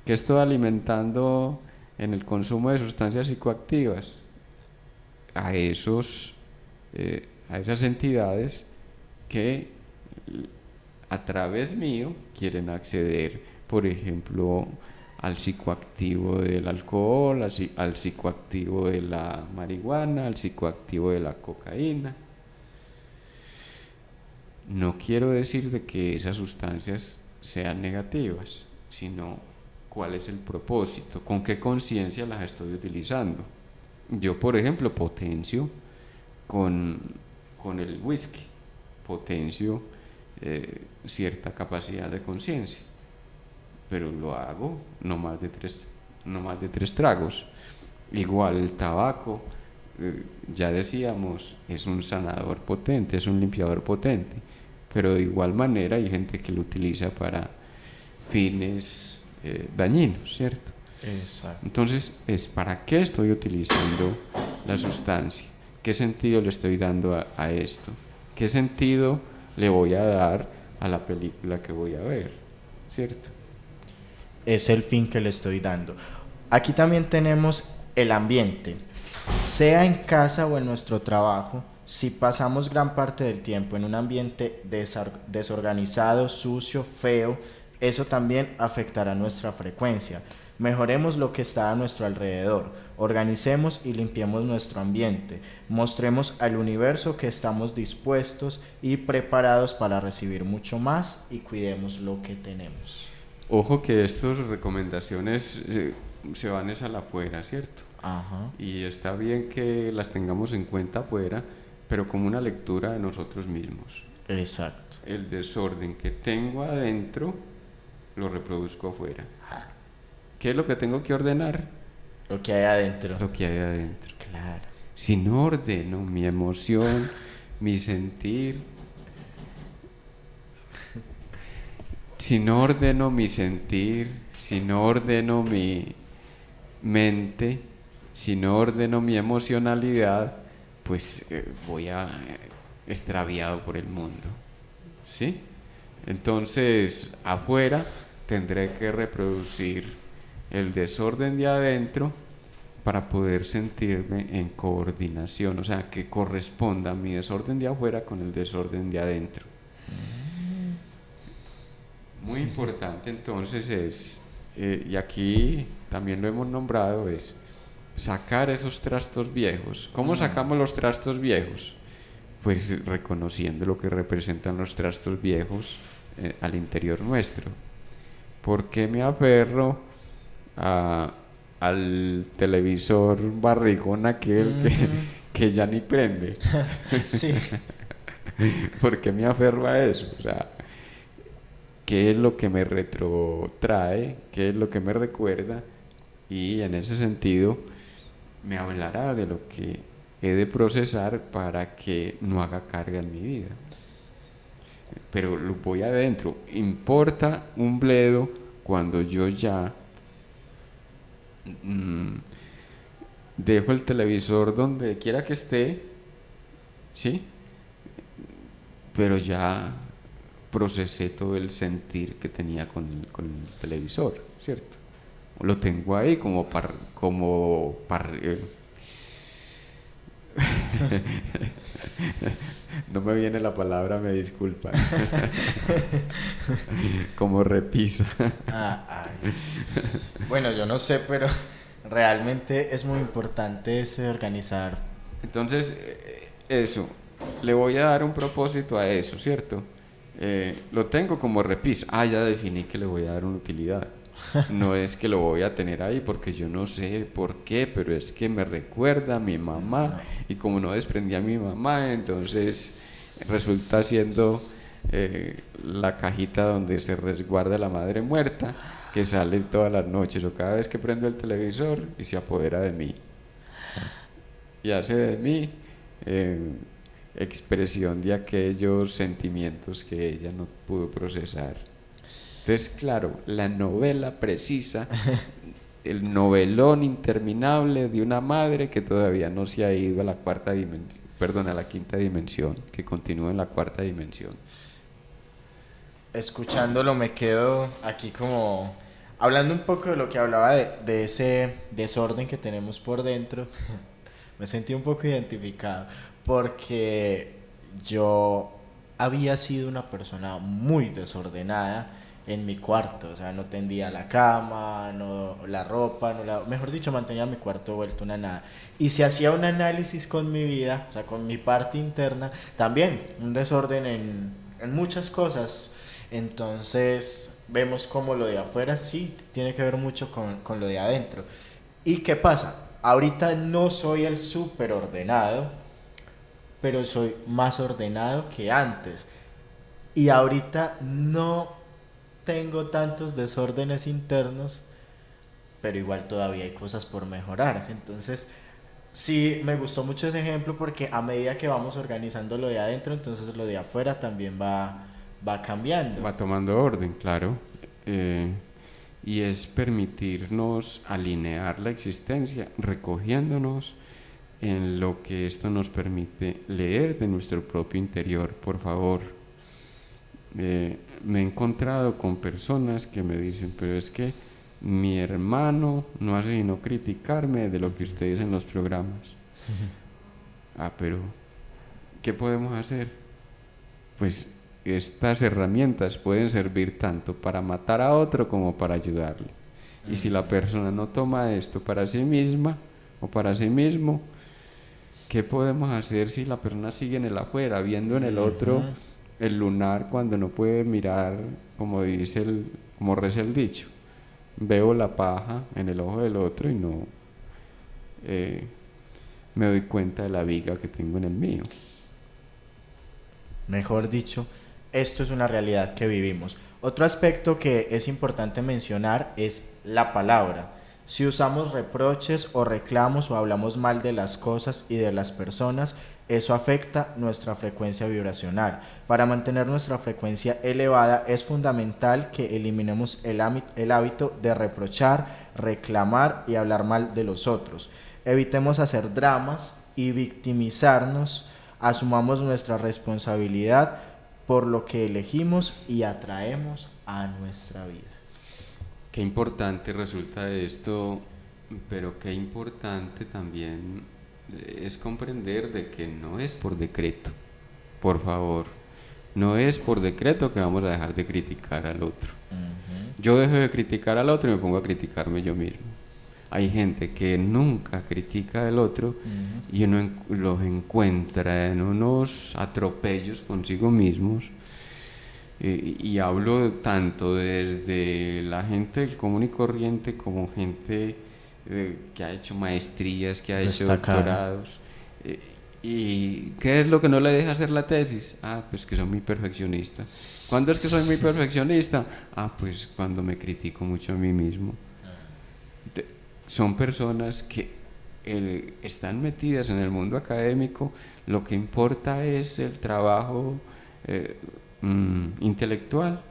¿Qué estoy alimentando en el consumo de sustancias psicoactivas? A esas entidades que a través mío quieren acceder, por ejemplo, al psicoactivo del alcohol, al psicoactivo de la marihuana, al psicoactivo de la cocaína. No quiero decir de que esas sustancias sean negativas, sino cuál es el propósito, con qué conciencia las estoy utilizando. Yo, por ejemplo, potencio con el whisky, potencio cierta capacidad de conciencia, pero lo hago no más de tres tragos. Igual el tabaco, ya decíamos, es un sanador potente, es un limpiador potente, pero de igual manera hay gente que lo utiliza para fines dañinos, ¿cierto? Exacto. Entonces, ¿para qué estoy utilizando la sustancia? ¿Qué sentido le estoy dando a esto? ¿Qué sentido le voy a dar a la película que voy a ver? ¿Cierto? Es el fin que le estoy dando. Aquí también tenemos el ambiente. Sea en casa o en nuestro trabajo, si pasamos gran parte del tiempo en un ambiente desorganizado, sucio, feo, eso también afectará nuestra frecuencia. Mejoremos lo que está a nuestro alrededor, organicemos y limpiemos nuestro ambiente, mostremos al universo que estamos dispuestos y preparados para recibir mucho más y cuidemos lo que tenemos. Ojo que estas recomendaciones se van es a la afuera, ¿cierto? Ajá. Y está bien que las tengamos en cuenta afuera, pero como una lectura de nosotros mismos. Exacto. El desorden que tengo adentro lo reproduzco afuera. ¿Qué es lo que tengo que ordenar? Lo que hay adentro. Lo que hay adentro. Claro. Si no ordeno mi emoción, mi sentir, si no ordeno mi sentir, si no ordeno mi mente, si no ordeno mi emocionalidad, pues voy a extraviado por el mundo, ¿sí? Entonces, afuera tendré que reproducir el desorden de adentro para poder sentirme en coordinación, o sea, que corresponda mi desorden de afuera con el desorden de adentro. Muy importante entonces es, y aquí también lo hemos nombrado, es sacar esos trastos viejos. ¿Cómo sacamos los trastos viejos? Pues reconociendo lo que representan los trastos viejos al interior nuestro. ¿Por qué me aferro al televisor barrigón aquel que ya ni prende? Sí. ¿Por qué me aferro a eso? O sea, ¿qué es lo que me retrotrae? ¿Qué es lo que me recuerda? Y en ese sentido me hablará de lo que he de procesar para que no haga carga en mi vida. Pero lo voy adentro. Importa un bledo cuando yo ya dejo el televisor donde quiera que esté, ¿sí? Pero ya procesé todo el sentir que tenía con el televisor, ¿cierto? Lo tengo ahí como no me viene la palabra, me disculpan. Como repisa. Bueno, yo no sé, pero realmente es muy importante ese organizar. Entonces, eso, le voy a dar un propósito a eso, ¿cierto? Lo tengo como repisa. Ya definí que le voy a dar una utilidad. No es que lo voy a tener ahí porque yo no sé por qué, pero es que me recuerda a mi mamá, y como no desprendí a mi mamá, entonces resulta siendo la cajita donde se resguarda la madre muerta, que sale todas las noches o cada vez que prendo el televisor y se apodera de mí y hace de mí expresión de aquellos sentimientos que ella no pudo procesar. Entonces, claro, la novela precisa, el novelón interminable de una madre que todavía no se ha ido a la cuarta dimensión, a la quinta dimensión, que continúa en la cuarta dimensión. Escuchándolo me quedo aquí como hablando un poco de lo que hablaba de ese desorden que tenemos por dentro. Me sentí un poco identificado porque yo había sido una persona muy desordenada en mi cuarto, o sea, no tendía la cama, no la ropa, mejor dicho, mantenía mi cuarto vuelto una nada. Y si hacía un análisis con mi vida, o sea, con mi parte interna, también un desorden en muchas cosas. Entonces vemos como lo de afuera sí tiene que ver mucho con lo de adentro. ¿Y qué pasa? Ahorita no soy el súper ordenado, pero soy más ordenado que antes. Y ahorita no tengo tantos desórdenes internos, pero igual todavía hay cosas por mejorar. Entonces, sí, me gustó mucho ese ejemplo porque a medida que vamos organizando lo de adentro, entonces lo de afuera también va cambiando. Va tomando orden, claro. Y es permitirnos alinear la existencia, recogiéndonos en lo que esto nos permite leer de nuestro propio interior. Por favor, me he encontrado con personas que me dicen, pero es que mi hermano no hace sino criticarme de lo que usted dice en los programas. Pero ¿qué podemos hacer? Pues estas herramientas pueden servir tanto para matar a otro como para ayudarle. Y si la persona no toma esto para sí misma o para sí mismo, ¿qué podemos hacer si la persona sigue en el afuera, viendo en el otro el lunar cuando no puede mirar, como reza el dicho, veo la paja en el ojo del otro y no me doy cuenta de la viga que tengo en el mío. Mejor dicho, esto es una realidad que vivimos. Otro aspecto que es importante mencionar es la palabra. Si usamos reproches o reclamos o hablamos mal de las cosas y de las personas, eso afecta nuestra frecuencia vibracional. Para mantener nuestra frecuencia elevada es fundamental que eliminemos el hábito de reprochar, reclamar y hablar mal de los otros. Evitemos hacer dramas y victimizarnos. Asumamos nuestra responsabilidad por lo que elegimos y atraemos a nuestra vida. Qué importante resulta esto, pero qué importante también es comprender de que no es por decreto, por favor, no es por decreto que vamos a dejar de criticar al otro. Yo dejo de criticar al otro y me pongo a criticarme yo mismo. Hay gente que nunca critica al otro y uno los encuentra en unos atropellos consigo mismos. Y hablo tanto desde la gente del común y corriente como gente que ha hecho maestrías, que ha hecho doctorados. ¿Y qué es lo que no le deja hacer la tesis? Pues que soy muy perfeccionista. ¿Cuándo es que soy muy perfeccionista? Pues cuando me critico mucho a mí mismo. Son personas que están metidas en el mundo académico, lo que importa es el trabajo intelectual,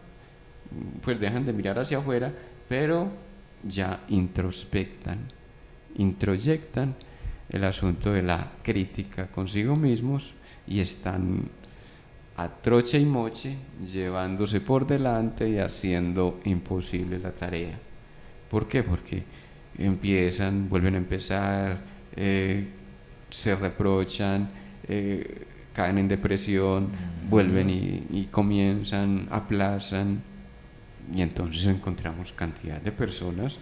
pues dejan de mirar hacia afuera, pero ya introyectan el asunto de la crítica consigo mismos y están a troche y moche llevándose por delante y haciendo imposible la tarea. ¿Por qué? Porque vuelven a empezar, se reprochan, caen en depresión, vuelven y comienzan, aplazan, y entonces encontramos cantidad de personas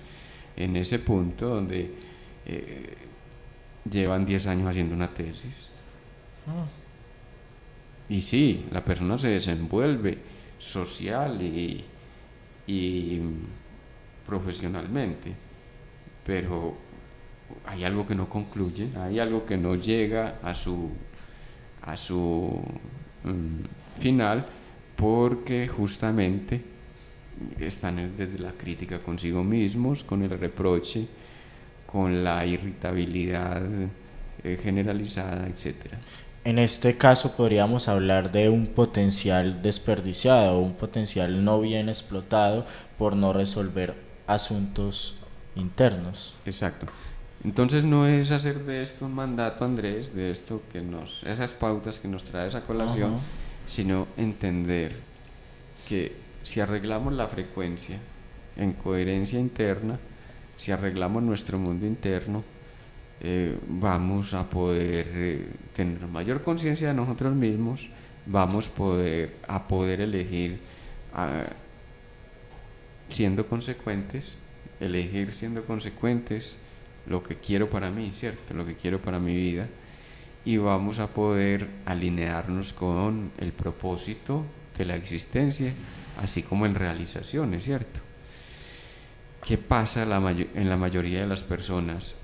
en ese punto donde llevan 10 años haciendo una tesis. Y sí, la persona se desenvuelve social y profesionalmente, pero hay algo que no concluye, hay algo que no llega a su final, porque justamente están desde la crítica consigo mismos, con el reproche, con la irritabilidad generalizada, etcétera. En este caso podríamos hablar de un potencial desperdiciado, un potencial no bien explotado por no resolver asuntos internos. Exacto. Entonces no es hacer de esto un mandato, Andrés, de esto esas pautas que nos trae esa colación, sino entender que si arreglamos la frecuencia en coherencia interna, si arreglamos nuestro mundo interno, vamos a poder tener mayor conciencia de nosotros mismos, vamos a poder elegir siendo consecuentes, lo que quiero para mí, ¿cierto? Lo que quiero para mi vida, y vamos a poder alinearnos con el propósito de la existencia, así como en realizaciones, ¿cierto? ¿Qué pasa en la mayoría de las personas?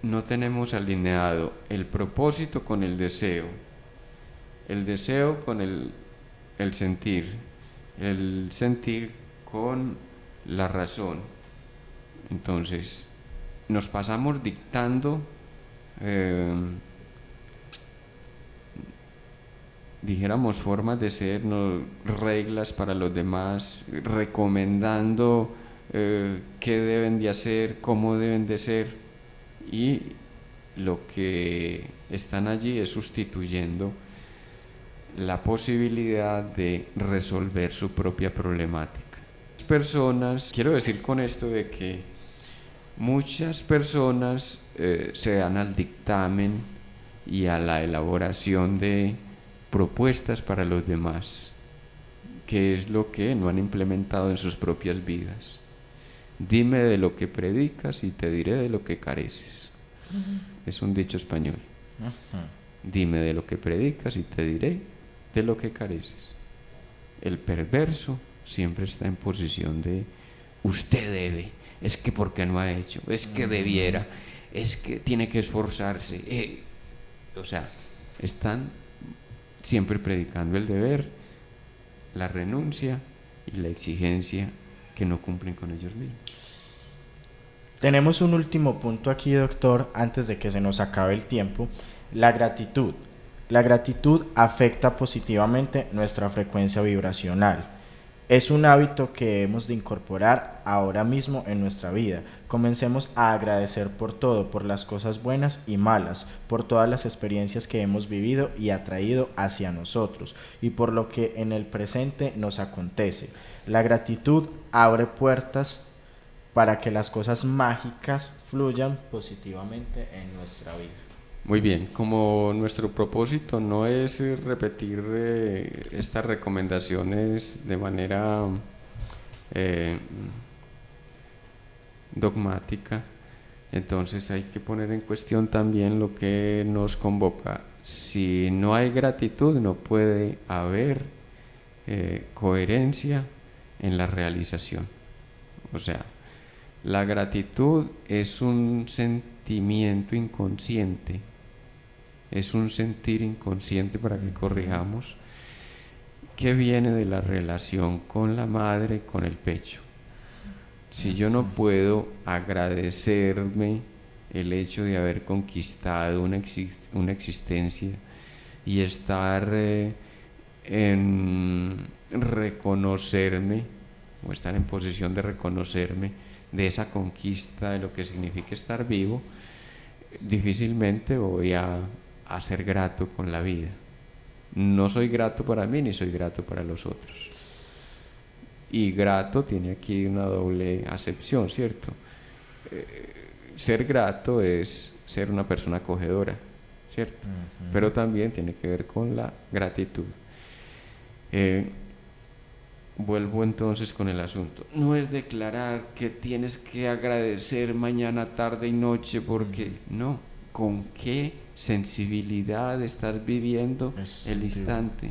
No tenemos alineado el propósito con el deseo con el sentir con la razón. Entonces nos pasamos dictando dijéramos formas de ser, reglas para los demás, recomendando qué deben de hacer, cómo deben de ser, y lo que están allí es sustituyendo la posibilidad de resolver su propia problemática. Quiero decir con esto de que muchas personas se dan al dictamen y a la elaboración de propuestas para los demás, que es lo que no han implementado en sus propias vidas. Dime de lo que predicas y te diré de lo que careces. Es un dicho español. Dime de lo que predicas y te diré de lo que careces. El perverso siempre está en posición de usted debe, es que porque no ha hecho, es que debiera, es que tiene que esforzarse. O sea, están siempre predicando el deber, la renuncia y la exigencia que no cumplen con ellos mismos. Tenemos un último punto aquí, doctor, antes de que se nos acabe el tiempo: la gratitud. La gratitud afecta positivamente nuestra frecuencia vibracional. Es un hábito que hemos de incorporar ahora mismo en nuestra vida. Comencemos a agradecer por todo, por las cosas buenas y malas, por todas las experiencias que hemos vivido y atraído hacia nosotros, y por lo que en el presente nos acontece. La gratitud abre puertas para que las cosas mágicas fluyan positivamente en nuestra vida. Muy bien, como nuestro propósito no es repetir estas recomendaciones de manera dogmática, entonces hay que poner en cuestión también lo que nos convoca. Si no hay gratitud, no puede haber coherencia en la realización. O sea, la gratitud es un sentimiento inconsciente, es un sentir inconsciente, para que corrijamos, que viene de la relación con la madre, con el pecho. Si yo no puedo agradecerme el hecho de haber conquistado una existencia y estar en reconocerme, o estar en posición de reconocerme de esa conquista, de lo que significa estar vivo, difícilmente voy a ser grato con la vida. No soy grato para mí ni soy grato para los otros. Y grato tiene aquí una doble acepción, ¿cierto? Ser grato es ser una persona acogedora, ¿cierto? Pero también tiene que ver con la gratitud. Vuelvo entonces con el asunto. No es declarar que tienes que agradecer mañana, tarde y noche, porque no. ¿Con qué sensibilidad estás viviendo el instante?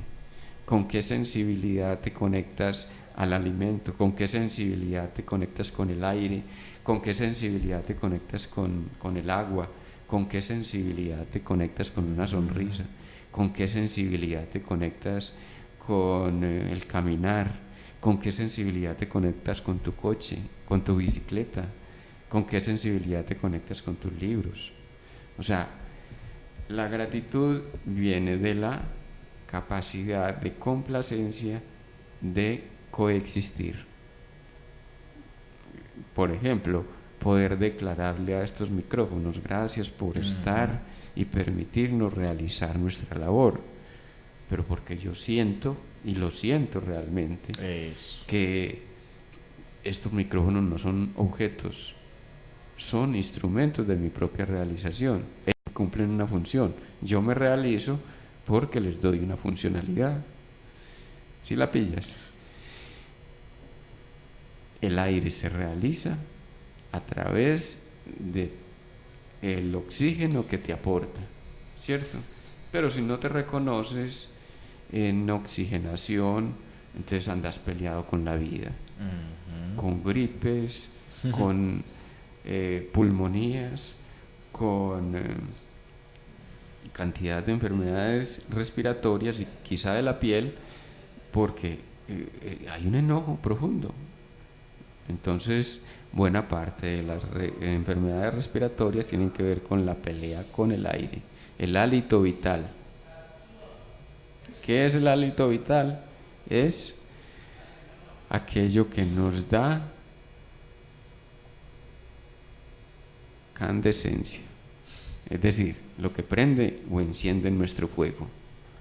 ¿Con qué sensibilidad te conectas al alimento? ¿Con qué sensibilidad te conectas con el aire? ¿Con qué sensibilidad te conectas con el agua? ¿Con qué sensibilidad te conectas con una sonrisa? ¿Con qué sensibilidad te conectas con el caminar? ¿Con qué sensibilidad te conectas con tu coche, con tu bicicleta? ¿Con qué sensibilidad te conectas con tus libros? O sea, la gratitud viene de la capacidad de complacencia de coexistir. Por ejemplo, poder declararle a estos micrófonos: gracias por estar y permitirnos realizar nuestra labor. Pero porque yo siento, y lo siento realmente, que estos micrófonos no son objetos, son instrumentos de mi propia realización. Ellos cumplen una función. Yo me realizo porque les doy una funcionalidad. ¿Sí la pillas? El aire se realiza a través del oxígeno que te aporta, ¿cierto? Pero si no te reconoces en oxigenación, entonces andas peleado con la vida, con gripes, con pulmonías, con cantidad de enfermedades respiratorias y quizá de la piel, porque hay un enojo profundo. Entonces, buena parte de las enfermedades respiratorias tienen que ver con la pelea con el aire, el hálito vital. ¿Qué es el hálito vital? Es aquello que nos da candescencia, es decir, lo que prende o enciende nuestro fuego.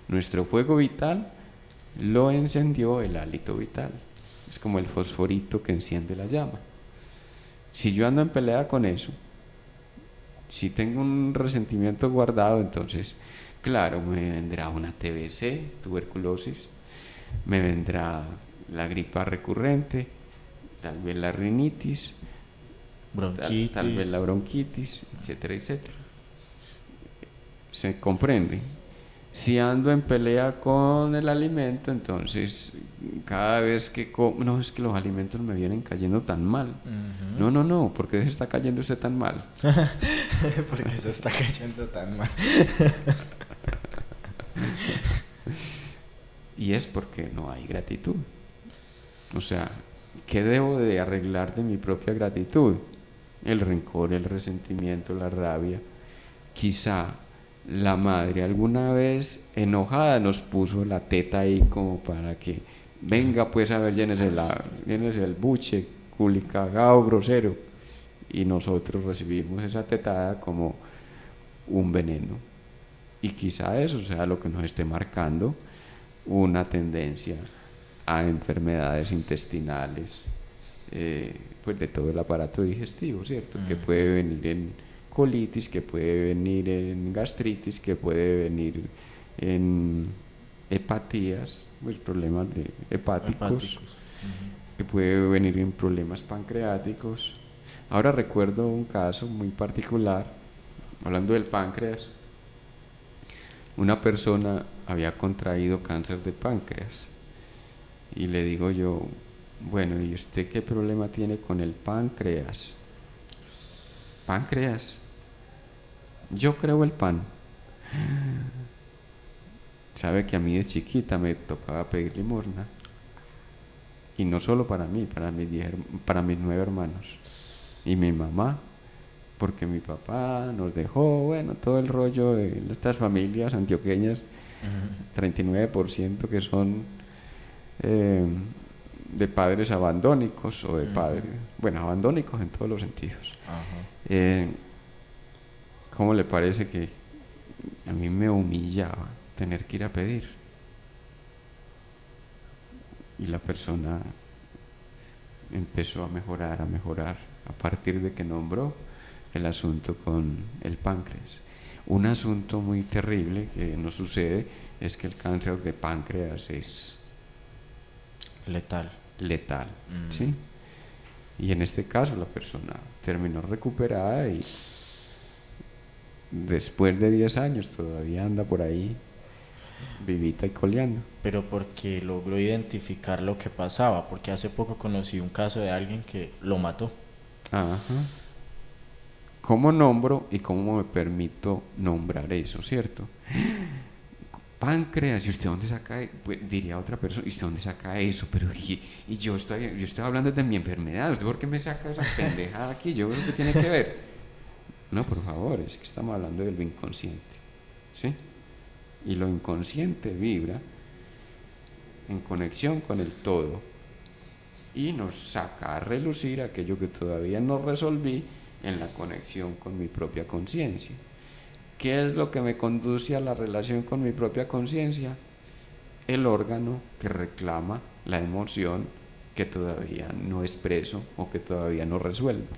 Nuestro fuego vital lo encendió el hálito vital. Es como el fosforito que enciende la llama. Si yo ando en pelea con eso, si tengo un resentimiento guardado, entonces, claro, me vendrá una TBC, tuberculosis, me vendrá la gripa recurrente, tal vez la rinitis, tal vez la bronquitis, etcétera, etcétera. ¿Se comprende? Si ando en pelea con el alimento, entonces cada vez que como, no, es que los alimentos me vienen cayendo tan mal. No, ¿por qué se está cayendo usted tan mal? Porque se está cayendo tan mal. Y es porque no hay gratitud. O sea, ¿qué debo de arreglar de mi propia gratitud? El rencor, el resentimiento, la rabia. Quizá la madre alguna vez enojada nos puso la teta ahí como para que venga pues a ver, llénese el buche, culicagao, grosero, y nosotros recibimos esa tetada como un veneno, y quizá eso sea lo que nos esté marcando una tendencia a enfermedades intestinales, pues de todo el aparato digestivo, ¿cierto? Que puede venir en colitis, que puede venir en gastritis, que puede venir en hepatías, pues problemas hepáticos. Que puede venir en problemas pancreáticos. Ahora recuerdo un caso muy particular, hablando del páncreas. Una persona había contraído cáncer de páncreas y le digo yo, bueno, ¿y usted qué problema tiene con el páncreas? Páncreas. Yo creo el pan. Sabe que a mí de chiquita me tocaba pedir limosna. Y no solo para mí, para mis 9 hermanos. Y mi mamá, porque mi papá nos dejó, bueno, todo el rollo de estas familias antioqueñas, 39% que son de padres abandónicos o de padres, bueno, abandónicos en todos los sentidos. ¿Cómo le parece que a mí me humillaba tener que ir a pedir? Y la persona empezó a mejorar, a partir de que nombró el asunto con el páncreas. Un asunto muy terrible que nos sucede es que el cáncer de páncreas es letal. ¿Sí? Y en este caso la persona terminó recuperada y después de 10 años todavía anda por ahí vivita y coleando. Pero porque logró identificar lo que pasaba, porque hace poco conocí un caso de alguien que lo mató. Ajá. ¿Cómo nombro y cómo me permito nombrar eso, cierto? Páncreas, ¿y usted dónde saca? Pues, diría otra persona, ¿y usted dónde saca eso? Pero y yo estoy hablando de mi enfermedad, ¿usted por qué me saca esa pendejada aquí? ¿Yo qué tiene que ver? No, por favor, es que estamos hablando de lo inconsciente, ¿sí? Y lo inconsciente vibra en conexión con el todo y nos saca a relucir aquello que todavía no resolví en la conexión con mi propia conciencia. ¿Qué es lo que me conduce a la relación con mi propia conciencia? El órgano que reclama la emoción que todavía no expreso o que todavía no resuelvo.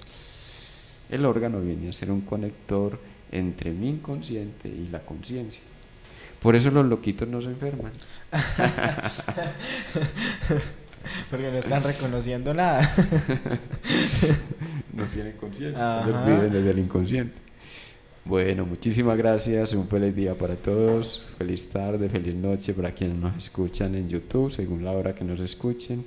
El órgano viene a ser un conector entre mi inconsciente y la conciencia. Por eso los loquitos no se enferman. Porque no están reconociendo nada. No tienen conciencia, ellos viven desde el inconsciente. Bueno, muchísimas gracias, un feliz día para todos, feliz tarde, feliz noche para quienes nos escuchan en YouTube, según la hora que nos escuchen.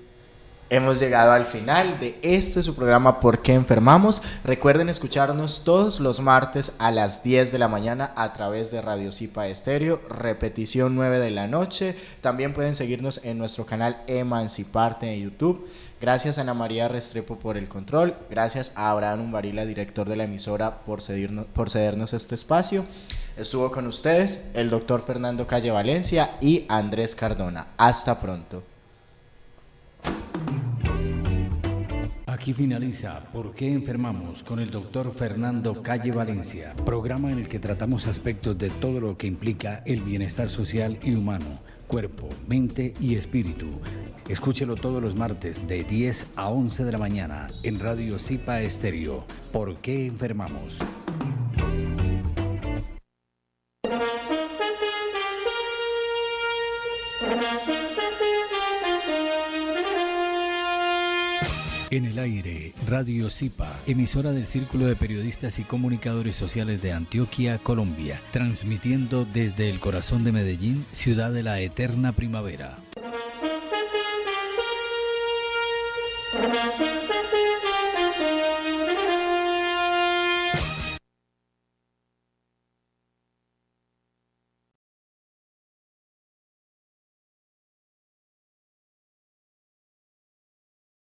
Hemos llegado al final de su programa ¿Por qué enfermamos? Recuerden escucharnos todos los martes a las 10 de la mañana a través de Radio Zipa Estéreo, repetición 9 de la noche. También pueden seguirnos en nuestro canal Emanciparte en YouTube. Gracias a Ana María Restrepo por el control. Gracias a Abraham Umbarila, director de la emisora, por cedernos este espacio. Estuvo con ustedes el doctor Fernando Calle Valencia y Andrés Cardona. Hasta pronto. Aquí finaliza ¿Por qué enfermamos? Con el doctor Fernando Calle Valencia, programa en el que tratamos aspectos de todo lo que implica el bienestar social y humano, cuerpo, mente y espíritu. Escúchelo todos los martes de 10 a 11 de la mañana en Radio Zipa Estéreo. ¿Por qué enfermamos? En el aire, Radio Zipa, emisora del Círculo de Periodistas y Comunicadores Sociales de Antioquia, Colombia, transmitiendo desde el corazón de Medellín, ciudad de la eterna primavera.